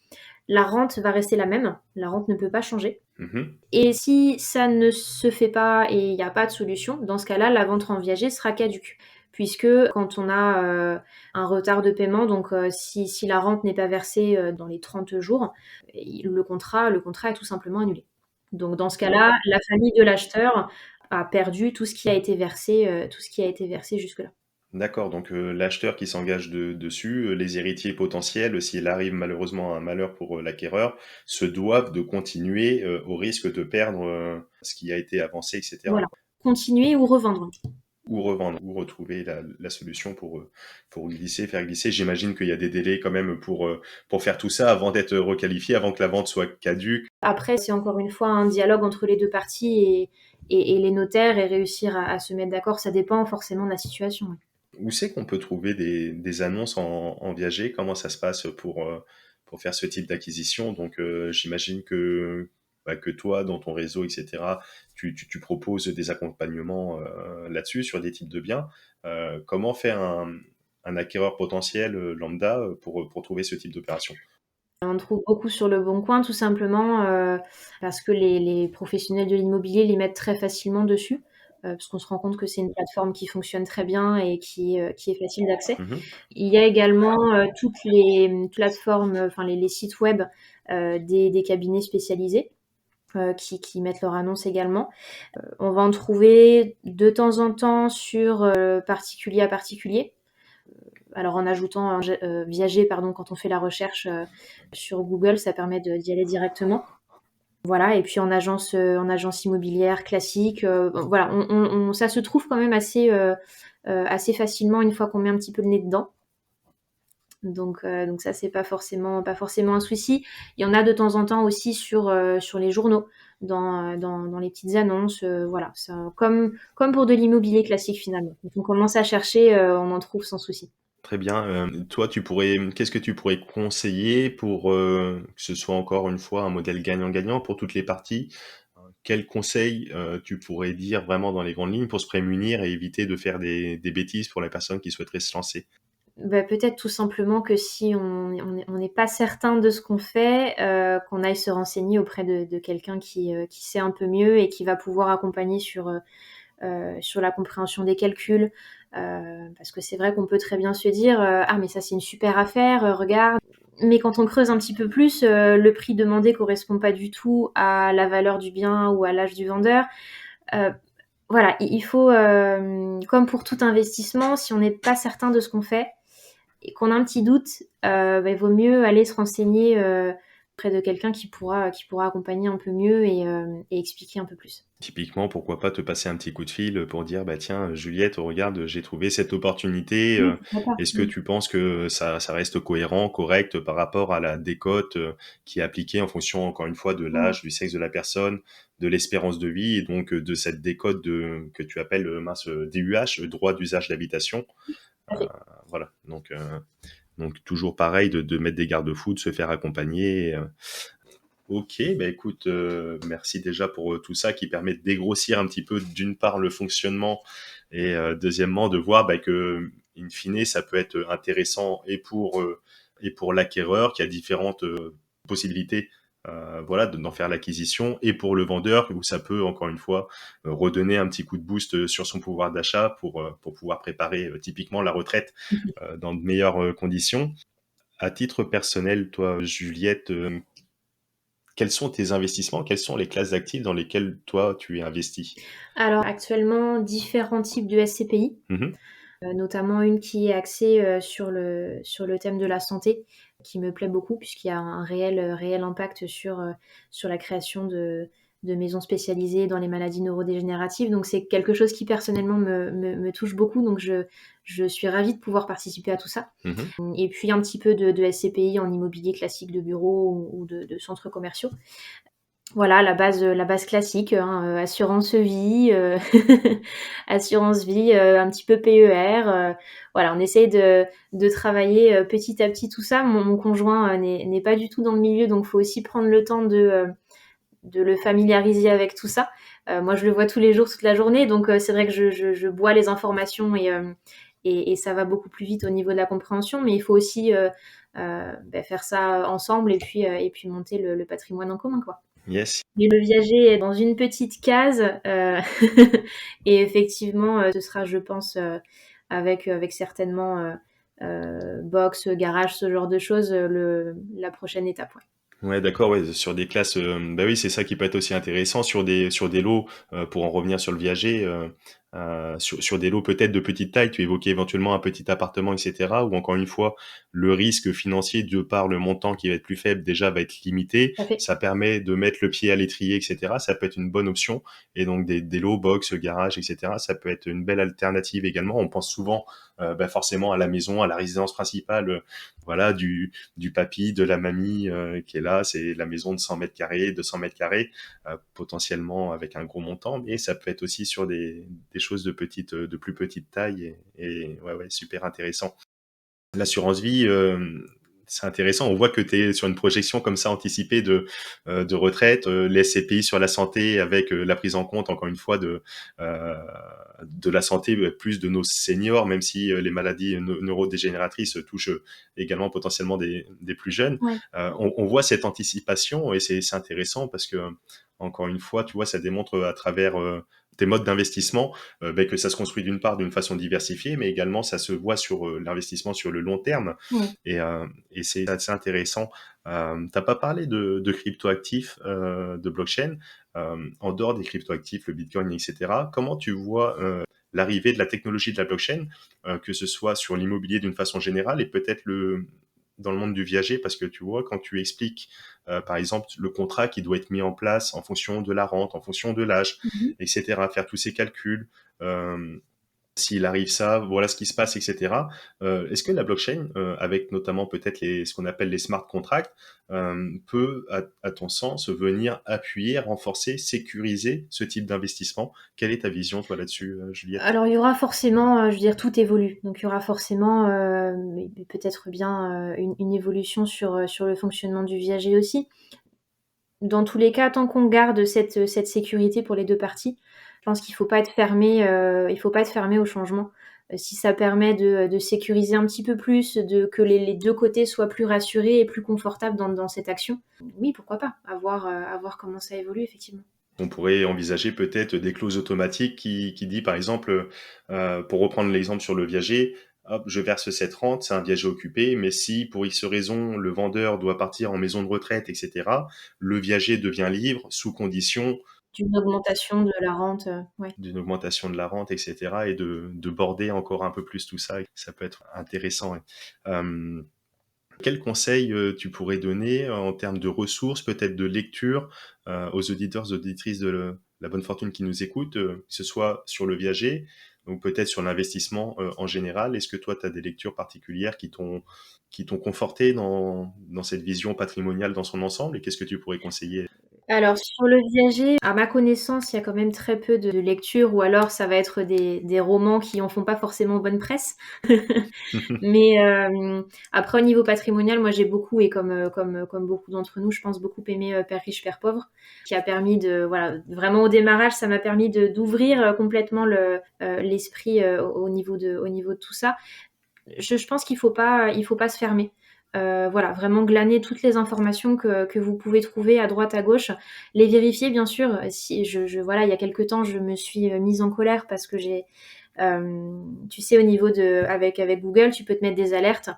La rente va rester la même, la rente ne peut pas changer. Mmh. Et si ça ne se fait pas et il n'y a pas de solution, dans ce cas-là, la vente en viager sera caduque. Puisque quand on a un retard de paiement, donc si la rente n'est pas versée dans les 30 jours, le contrat est tout simplement annulé. Donc dans ce cas-là, la famille de l'acheteur a perdu tout ce qui a été versé, tout ce qui a été versé jusque-là. D'accord, donc l'acheteur qui s'engage dessus, les héritiers potentiels, s'il arrive malheureusement un malheur pour l'acquéreur, se doivent de continuer au risque de perdre ce qui a été avancé, etc. Voilà. Continuer ou revendre. Ou revendre, ou retrouver la solution pour glisser, faire glisser. J'imagine qu'il y a des délais quand même pour faire tout ça avant d'être requalifié, avant que la vente soit caduque. Après, c'est encore une fois un dialogue entre les deux parties et les notaires et réussir à se mettre d'accord. Ça dépend forcément de la situation. Ouais. Où c'est qu'on peut trouver des annonces en viager? Comment ça se passe pour faire ce type d'acquisition? Donc, j'imagine que toi, dans ton réseau, etc., tu proposes des accompagnements là-dessus, sur des types de biens. Comment faire un acquéreur potentiel lambda pour trouver ce type d'opération? On trouve beaucoup sur le Bon Coin, tout simplement parce que les professionnels de l'immobilier les mettent très facilement dessus, parce qu'on se rend compte que c'est une plateforme qui fonctionne très bien et qui est facile d'accès. Mhm. Il y a également toutes les plateformes, enfin les sites web des cabinets spécialisés. Qui mettent leur annonce également. On va en trouver de temps en temps sur particulier à particulier. Alors en ajoutant un viager, pardon, quand on fait la recherche sur Google, ça permet d'y aller directement. Voilà, et puis en agence immobilière classique, voilà, ça se trouve quand même assez facilement une fois qu'on met un petit peu le nez dedans. Donc ça, c'est pas forcément un souci. Il y en a de temps en temps aussi sur les journaux, dans les petites annonces. Voilà, ça, comme pour de l'immobilier classique finalement. Quand on commence à chercher, on en trouve sans souci. Très bien. Toi, qu'est-ce que tu pourrais conseiller pour que ce soit encore une fois un modèle gagnant-gagnant pour toutes les parties? Quels conseils tu pourrais dire vraiment dans les grandes lignes pour se prémunir et éviter de faire des bêtises pour les personnes qui souhaiteraient se lancer? Bah, peut-être tout simplement que si on n'est pas certain de ce qu'on fait, qu'on aille se renseigner auprès de quelqu'un qui sait un peu mieux et qui va pouvoir accompagner sur la compréhension des calculs. Parce que c'est vrai qu'on peut très bien se dire ah mais ça c'est une super affaire, regarde. Mais quand on creuse un petit peu plus, le prix demandé correspond pas du tout à la valeur du bien ou à l'âge du vendeur. Euh, voilà, il faut, comme pour tout investissement, si on n'est pas certain de ce qu'on fait et qu'on a un petit doute, il vaut mieux aller se renseigner auprès de quelqu'un qui pourra accompagner un peu mieux et expliquer un peu plus. Typiquement, pourquoi pas te passer un petit coup de fil pour dire, bah tiens, Juliette, regarde, j'ai trouvé cette opportunité. Oui, pourquoi Est-ce pas. que tu penses que ça reste cohérent, correct par rapport à la décote qui est appliquée en fonction, encore une fois, de Mm. l'âge, du sexe de la personne, de l'espérance de vie et donc de cette décote que tu appelles mince DUH, droit d'usage d'habitation. Tout à fait. Voilà. Donc toujours pareil de mettre des garde-fous, de se faire accompagner. Ok, bah écoute, merci déjà pour tout ça qui permet de dégrossir un petit peu d'une part le fonctionnement et deuxièmement de voir bah, que in fine ça peut être intéressant et pour l'acquéreur qui a différentes possibilités voilà d'en faire l'acquisition et pour le vendeur où ça peut encore une fois redonner un petit coup de boost sur son pouvoir d'achat pour pouvoir préparer typiquement la retraite dans de meilleures conditions. À titre personnel, toi, Juliette, quels sont tes investissements? Quelles sont les classes d'actifs dans lesquelles toi tu es investi? Alors actuellement, différents types de SCPI, Mmh. notamment une qui est axée, sur le thème de la santé, qui me plaît beaucoup puisqu'il y a un réel impact sur la création de maisons spécialisées dans les maladies neurodégénératives. Donc c'est quelque chose qui personnellement me touche beaucoup, donc je suis ravie de pouvoir participer à tout ça. Mmh. Et puis un petit peu de SCPI en immobilier classique de bureaux ou de centres commerciaux. Voilà, la base classique, hein, assurance vie, assurance vie, un petit peu PER, voilà, on essaye de travailler, petit à petit tout ça. Mon conjoint, n'est pas du tout dans le milieu, donc faut aussi prendre le temps de le familiariser avec tout ça. Moi, je le vois tous les jours, toute la journée, donc c'est vrai que je bois les informations et ça va beaucoup plus vite au niveau de la compréhension, mais il faut aussi, faire ça ensemble et puis monter le patrimoine en commun, quoi. Yes. Mais le viager est dans une petite case, et effectivement, ce sera, je pense, avec certainement, box, garage, ce genre de choses, la prochaine étape, ouais. Ouais, d'accord, ouais, sur des classes, bah, oui, c'est ça qui peut être aussi intéressant sur des lots, pour en revenir sur le viager, sur des lots peut-être de petite taille. Tu évoquais éventuellement un petit appartement et cetera, où encore une fois, le risque financier de par le montant qui va être plus faible, déjà va être limité. Tout à fait. Ça permet de mettre le pied à l'étrier et cetera. Ça peut être une bonne option et donc des lots box, garage et cetera, ça peut être une belle alternative également. On pense souvent, bah, forcément à la maison, à la résidence principale, voilà, du papy, de la mamie qui est là. C'est la maison de 100 mètres carrés, 200 mètres carrés, potentiellement avec un gros montant, mais ça peut être aussi sur des choses de plus petite taille et ouais, ouais, super intéressant. L'assurance vie, c'est intéressant. On voit que tu es sur une projection comme ça anticipée de retraite, les SCPI sur la santé avec la prise en compte, encore une fois, euh, de la santé plus de nos seniors, même si les maladies neurodégénératrices touchent également potentiellement des plus jeunes. Ouais. On voit cette anticipation et c'est intéressant parce que, encore une fois, tu vois, ça démontre à travers tes modes d'investissement ben, que ça se construit d'une part d'une façon diversifiée, mais également ça se voit sur l'investissement sur le long terme Ouais. et c'est assez intéressant. T'as pas parlé de cryptoactifs, de blockchain, en dehors des cryptoactifs, le Bitcoin, etc. Comment tu vois l'arrivée de la technologie de la blockchain, que ce soit sur l'immobilier d'une façon générale et peut-être dans le monde du viager, parce que tu vois, quand tu expliques, par exemple, le contrat qui doit être mis en place en fonction de la rente, en fonction de l'âge, Mmh. etc., faire tous ces calculs, s'il arrive ça, voilà ce qui se passe, etc. Est-ce que la blockchain, avec notamment peut-être ce qu'on appelle les smart contracts, peut, à ton sens, venir appuyer, renforcer, sécuriser ce type d'investissement? Quelle est ta vision, toi, là-dessus, Juliette? Alors il y aura forcément, je veux dire, tout évolue. Donc il y aura forcément, mais peut-être bien, une évolution sur le fonctionnement du viager aussi. Dans tous les cas, tant qu'on garde cette sécurité pour les 2 parties, je pense qu'il faut pas être fermé, il faut pas être fermé au changement. Si ça permet de sécuriser un petit peu plus, de que les 2 côtés soient plus rassurés et plus confortables dans cette action, oui, pourquoi pas? À voir comment ça évolue effectivement. On pourrait envisager peut-être des clauses automatiques qui dit, par exemple, pour reprendre l'exemple sur le viager, hop, je verse cette rente, c'est un viager occupé, mais si pour X raison le vendeur doit partir en maison de retraite, etc., le viager devient libre sous condition D'une augmentation de la rente, ouais. d'une augmentation de la rente, etc., et de border encore un peu plus tout ça. Ça peut être intéressant. Ouais. Euh, Quels conseils tu pourrais donner en termes de ressources, peut-être de lecture, aux auditeurs, auditrices de la bonne fortune qui nous écoutent, que ce soit sur le viager ou peut-être sur l'investissement en général? Est-ce que toi, tu as des lectures particulières qui t'ont conforté dans cette vision patrimoniale dans son ensemble et qu'est-ce que tu pourrais conseiller? Alors sur le viager, à ma connaissance, il y a quand même très peu de lectures ou alors ça va être des romans qui en font pas forcément bonne presse. Mais après au niveau patrimonial, moi j'ai beaucoup et comme beaucoup d'entre nous, je pense beaucoup aimé, Père riche, Père pauvre, qui a permis de voilà, vraiment au démarrage, ça m'a permis d'ouvrir, complètement l'esprit, au niveau de tout ça. Je pense il faut pas se fermer. Voilà, vraiment glaner toutes les informations que vous pouvez trouver à droite, à gauche, les vérifier bien sûr. Si voilà, il y a quelque temps, je me suis mise en colère parce que tu sais, au niveau avec Google, tu peux te mettre des alertes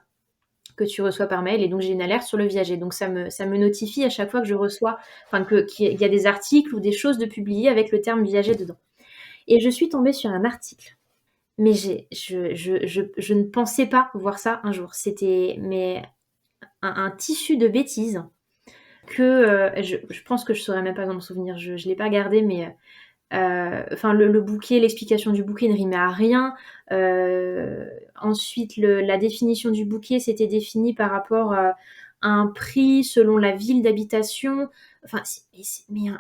que tu reçois par mail, et donc j'ai une alerte sur le viager. Donc ça me notifie à chaque fois que je reçois, enfin qu'il y a des articles ou des choses de publier avec le terme viager dedans. Et je suis tombée sur un article, mais je ne pensais pas voir ça un jour. C'était un tissu de bêtises que je pense que je saurais même pas m'en souvenir. Je l'ai pas gardé, mais enfin le bouquet, l'explication du bouquet ne rimait à rien. Ensuite, la définition du bouquet, c'était défini par rapport à un prix selon la ville d'habitation. Enfin, mais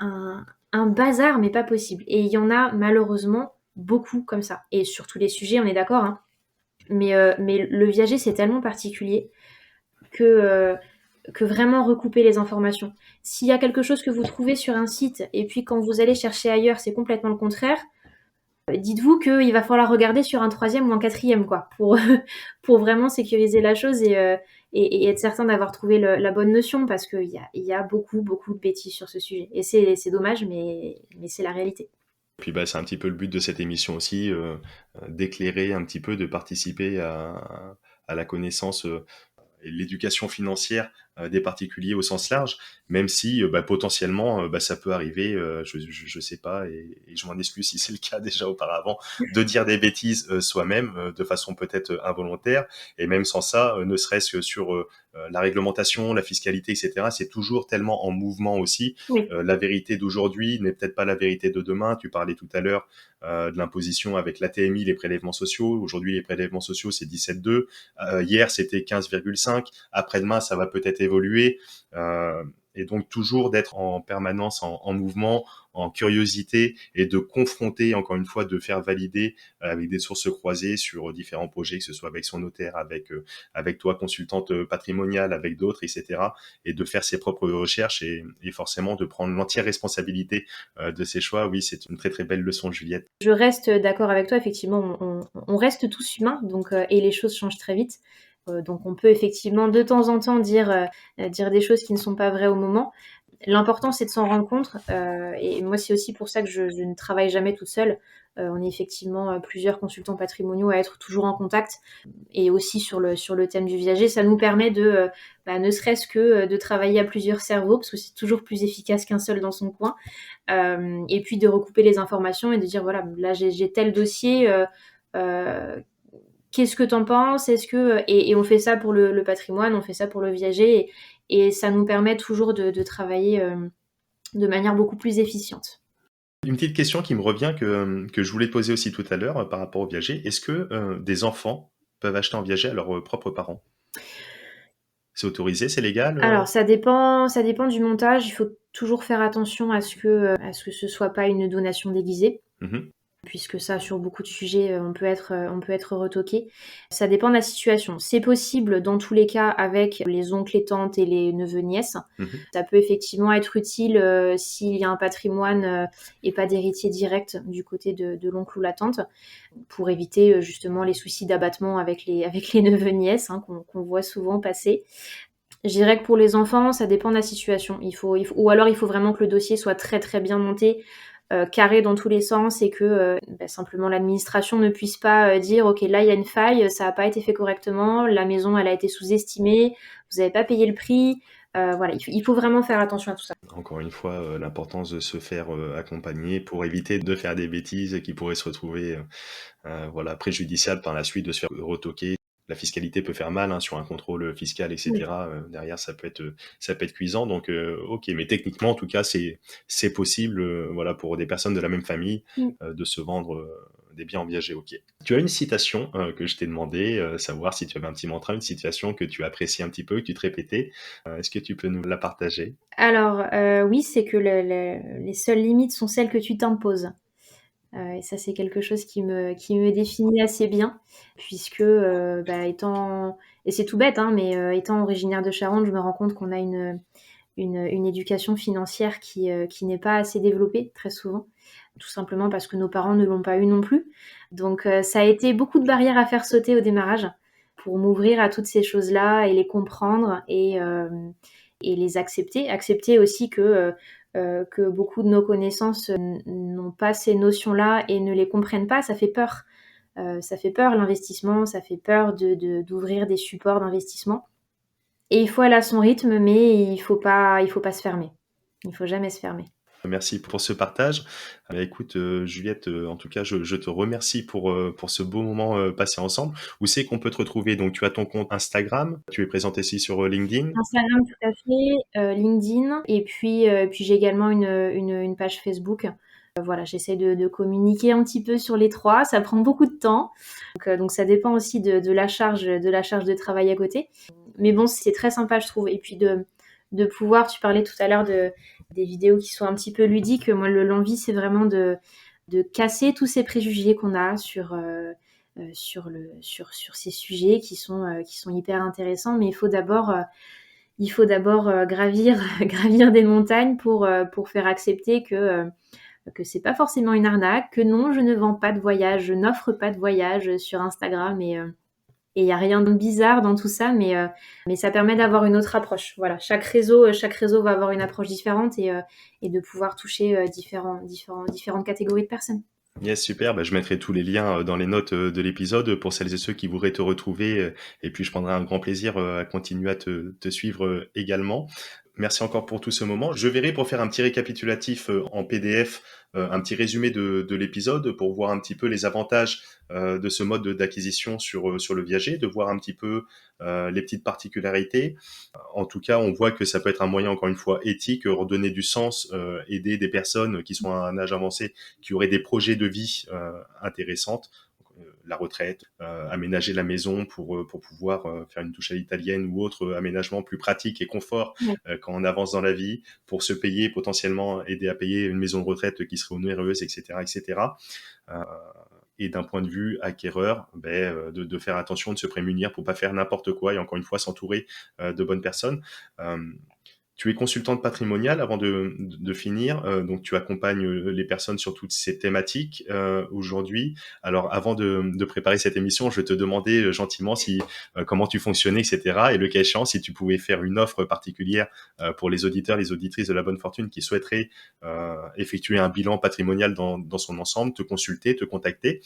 un bazar, mais pas possible. Et il y en a malheureusement beaucoup comme ça. Et sur tous les sujets, on est d'accord, hein. Mais le viager, c'est tellement particulier que vraiment recouper les informations. S'il y a quelque chose que vous trouvez sur un site et puis quand vous allez chercher ailleurs, c'est complètement le contraire, dites-vous qu'il va falloir regarder sur un troisième ou un quatrième, quoi, pour vraiment sécuriser la chose et être certain d'avoir trouvé la bonne notion, parce qu'il y a beaucoup, beaucoup de bêtises sur ce sujet. Et c'est dommage, mais c'est la réalité. Puis bah, c'est un petit peu le but de cette émission aussi, d'éclairer un petit peu, de participer à la connaissance et l'éducation financière des particuliers au sens large, même si bah, potentiellement bah, ça peut arriver, je sais pas, et je m'en excuse si c'est le cas déjà auparavant, de dire des bêtises soi-même de façon peut-être involontaire, et même sans ça, ne serait-ce que sur la réglementation, la fiscalité, etc. C'est toujours tellement en mouvement aussi. Oui. La vérité d'aujourd'hui n'est peut-être pas la vérité de demain. Tu parlais tout à l'heure de l'imposition avec l'ATMI, les prélèvements sociaux. Aujourd'hui, les prélèvements sociaux, c'est 17,2. Hier, c'était 15,5. Après-demain, ça va peut-être évoluer. Et donc, toujours d'être en permanence en mouvement, en curiosité, et de confronter, encore une fois, de faire valider avec des sources croisées sur différents projets, que ce soit avec son notaire, avec toi, consultante patrimoniale, avec d'autres, etc. Et de faire ses propres recherches et forcément de prendre l'entière responsabilité de ses choix. Oui, c'est une très très belle leçon, Juliette. Je reste d'accord avec toi, effectivement, on reste tous humains, donc, et les choses changent très vite. Donc on peut effectivement de temps en temps dire des choses qui ne sont pas vraies au moment. L'important, c'est de s'en rendre compte. Et moi, c'est aussi pour ça que je ne travaille jamais toute seule. On est effectivement plusieurs consultants patrimoniaux à être toujours en contact. Et aussi sur le thème du viager, ça nous permet de, ne serait-ce que de travailler à plusieurs cerveaux, parce que c'est toujours plus efficace qu'un seul dans son coin. Et puis de recouper les informations et de dire, voilà, là, j'ai tel dossier. Qu'est-ce que t'en penses? Est-ce que et on fait ça pour le patrimoine, on fait ça pour le viager, et ça nous permet toujours de travailler de manière beaucoup plus efficiente. Une petite question qui me revient que je voulais te poser aussi tout à l'heure par rapport au viager. Est-ce que des enfants peuvent acheter un viager à leurs propres parents? C'est autorisé, c'est légal? Alors ça dépend du montage. Il faut toujours faire attention à ce que ce soit pas une donation déguisée, Mhm. puisque ça, sur beaucoup de sujets, on peut être retoqué. Ça dépend de la situation. C'est possible dans tous les cas avec les oncles et tantes et les neveux nièces. Mhm. Ça peut effectivement être utile s'il y a un patrimoine et pas d'héritier direct du côté de l'oncle ou la tante, pour éviter justement les soucis d'abattement avec avec les neveux nièces, hein, qu'on voit souvent passer. Je dirais que pour les enfants, ça dépend de la situation. Ou alors il faut vraiment que le dossier soit très très bien monté, carré dans tous les sens, et que simplement l'administration ne puisse pas dire ok, là il y a une faille, ça n'a pas été fait correctement, la maison elle a été sous-estimée, vous n'avez pas payé le prix. Voilà, il faut vraiment faire attention à tout ça. Encore une fois, l'importance de se faire accompagner pour éviter de faire des bêtises qui pourraient se retrouver voilà, préjudiciables par la suite, de se faire retoquer. La fiscalité peut faire mal hein, sur un contrôle fiscal, Oui. etc. Derrière, ça peut être cuisant. Donc, ok, mais techniquement, en tout cas, c'est possible, voilà, pour des personnes de la même famille, Mm. de se vendre des biens en viager. Ok. Tu as une citation que je t'ai demandé, savoir si tu avais un petit mantra, une situation que tu apprécies un petit peu, que tu te répétais. Est-ce que tu peux nous la partager? Alors oui, c'est que les seules limites sont celles que tu t'imposes. Et ça, c'est quelque chose qui me définit assez bien, puisque étant, et c'est tout bête, hein, mais étant originaire de Charente, je me rends compte qu'on a une éducation financière qui n'est pas assez développée très souvent, tout simplement parce que nos parents ne l'ont pas eu non plus. Donc ça a été beaucoup de barrières à faire sauter au démarrage pour m'ouvrir à toutes ces choses-là et les comprendre et les accepter. Accepter aussi que beaucoup de nos connaissances n'ont pas ces notions-là et ne les comprennent pas. Ça fait peur. Ça fait peur l'investissement, ça fait peur d'ouvrir des supports d'investissement. Et il faut aller à son rythme, mais il faut pas se fermer. Il faut jamais se fermer. Merci pour ce partage. Écoute, Juliette, en tout cas, je te remercie pour ce beau moment passé ensemble. Où c'est qu'on peut te retrouver? Donc, tu as ton compte Instagram, tu es présente aussi sur LinkedIn. Instagram, tout à fait, LinkedIn, et puis j'ai également une page Facebook. Voilà, j'essaie de communiquer un petit peu sur les trois. Ça prend beaucoup de temps, donc ça dépend aussi de la charge de travail à côté. Mais bon, c'est très sympa, je trouve. Et puis de pouvoir, tu parlais tout à l'heure des vidéos qui sont un petit peu ludiques. Moi, l'envie, c'est vraiment de casser tous ces préjugés qu'on a sur ces sujets qui sont hyper intéressants. Mais il faut d'abord gravir des montagnes pour faire accepter que c'est pas forcément une arnaque, que non, je ne vends pas de voyage, je n'offre pas de voyage sur Instagram, et il n'y a rien de bizarre dans tout ça, mais ça permet d'avoir une autre approche. Voilà, chaque réseau va avoir une approche différente, et de pouvoir toucher différentes catégories de personnes. Yes, super. Bah, je mettrai tous les liens dans les notes de l'épisode pour celles et ceux qui voudraient te retrouver. Et puis, je prendrai un grand plaisir à continuer à te suivre également. Merci encore pour tout ce moment. Je verrai pour faire un petit récapitulatif en PDF, un petit résumé de l'épisode pour voir un petit peu les avantages de ce mode d'acquisition sur le viager, de voir un petit peu les petites particularités. En tout cas, on voit que ça peut être un moyen, encore une fois, éthique, redonner du sens, aider des personnes qui sont à un âge avancé, qui auraient des projets de vie intéressantes, la retraite, aménager la maison pour pouvoir faire une touche à l'italienne ou autre aménagement plus pratique et confort quand on avance dans la vie, pour se payer potentiellement, aider à payer une maison de retraite qui serait onéreuse, etc., etc. Et d'un point de vue acquéreur, de faire attention, de se prémunir pour pas faire n'importe quoi, et encore une fois s'entourer de bonnes personnes. Tu es consultante patrimoniale avant de finir, donc tu accompagnes les personnes sur toutes ces thématiques aujourd'hui. Alors avant de préparer cette émission, je te demandais gentiment comment tu fonctionnais, etc. Et le cas échéant, si tu pouvais faire une offre particulière pour les auditeurs, les auditrices de La Bonne Fortune qui souhaiteraient effectuer un bilan patrimonial dans son ensemble, te consulter, te contacter.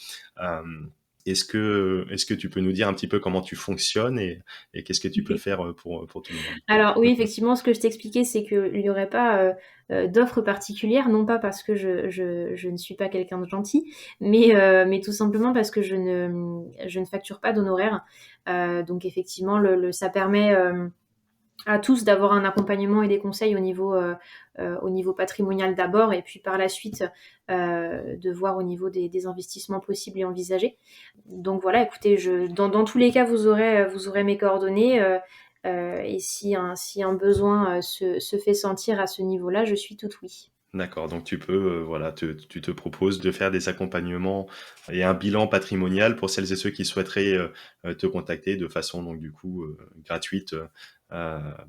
Est-ce que tu peux nous dire un petit peu comment tu fonctionnes et qu'est-ce que tu peux faire pour tout le monde? Alors oui, effectivement, ce que je t'expliquais, c'est qu'il n'y aurait pas d'offre particulière, non pas parce que je ne suis pas quelqu'un de gentil, mais tout simplement parce que je ne facture pas d'honoraires. Donc effectivement, ça permet à tous d'avoir un accompagnement et des conseils au niveau patrimonial d'abord, et puis par la suite de voir au niveau des investissements possibles et envisagés. Donc voilà, écoutez, dans tous les cas, vous aurez mes coordonnées, et si un besoin se fait sentir à ce niveau-là, je suis toute oui. D'accord, donc tu peux, voilà, tu te proposes de faire des accompagnements et un bilan patrimonial pour celles et ceux qui souhaiteraient te contacter de façon, donc du coup, gratuite.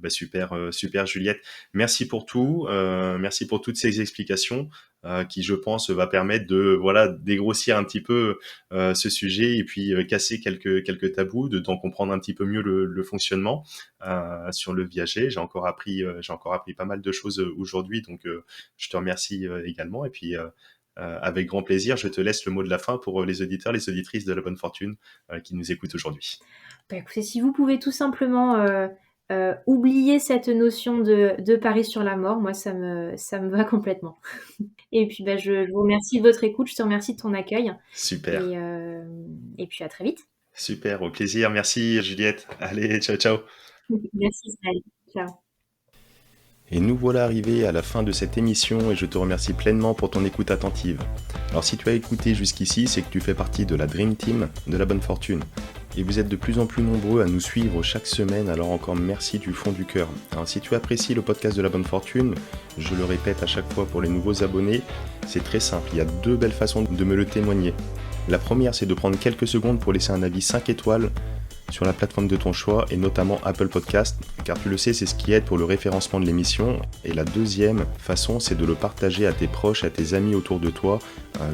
Super, super Juliette. Merci pour tout, merci pour toutes ces explications qui, je pense, va permettre de dégrossir un petit peu ce sujet et puis casser quelques tabous, d'en comprendre un petit peu mieux le fonctionnement sur le viager. J'ai encore appris pas mal de choses aujourd'hui, donc je te remercie également. Et puis avec grand plaisir, je te laisse le mot de la fin pour les auditeurs, les auditrices de La Bonne Fortune qui nous écoutent aujourd'hui. Écoutez, si vous pouvez tout simplement oublier cette notion de pari sur la mort, moi ça me va complètement. Et puis je vous remercie de votre écoute, je te remercie de ton accueil. Super. Et puis à très vite. Super, au plaisir. Merci Juliette. Allez, ciao, ciao. Merci Israël. Ciao. Et nous voilà arrivés à la fin de cette émission et je te remercie pleinement pour ton écoute attentive. Alors si tu as écouté jusqu'ici, c'est que tu fais partie de la Dream Team de La Bonne Fortune. Et vous êtes de plus en plus nombreux à nous suivre chaque semaine, alors encore merci du fond du cœur. Alors si tu apprécies le podcast de La Bonne Fortune, je le répète à chaque fois pour les nouveaux abonnés, c'est très simple, il y a 2 belles façons de me le témoigner. La première, c'est de prendre quelques secondes pour laisser un avis 5 étoiles sur la plateforme de ton choix et notamment Apple Podcast, car tu le sais, c'est ce qui aide pour le référencement de l'émission. Et la deuxième façon, c'est de le partager à tes proches, à tes amis autour de toi.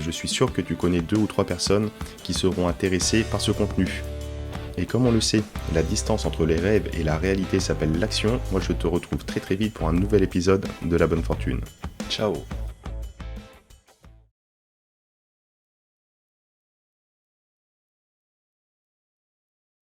Je suis sûr que tu connais 2 ou 3 personnes qui seront intéressées par ce contenu. Et comme on le sait, la distance entre les rêves et la réalité s'appelle l'action. Moi, je te retrouve très très vite pour un nouvel épisode de La Bonne Fortune. Ciao!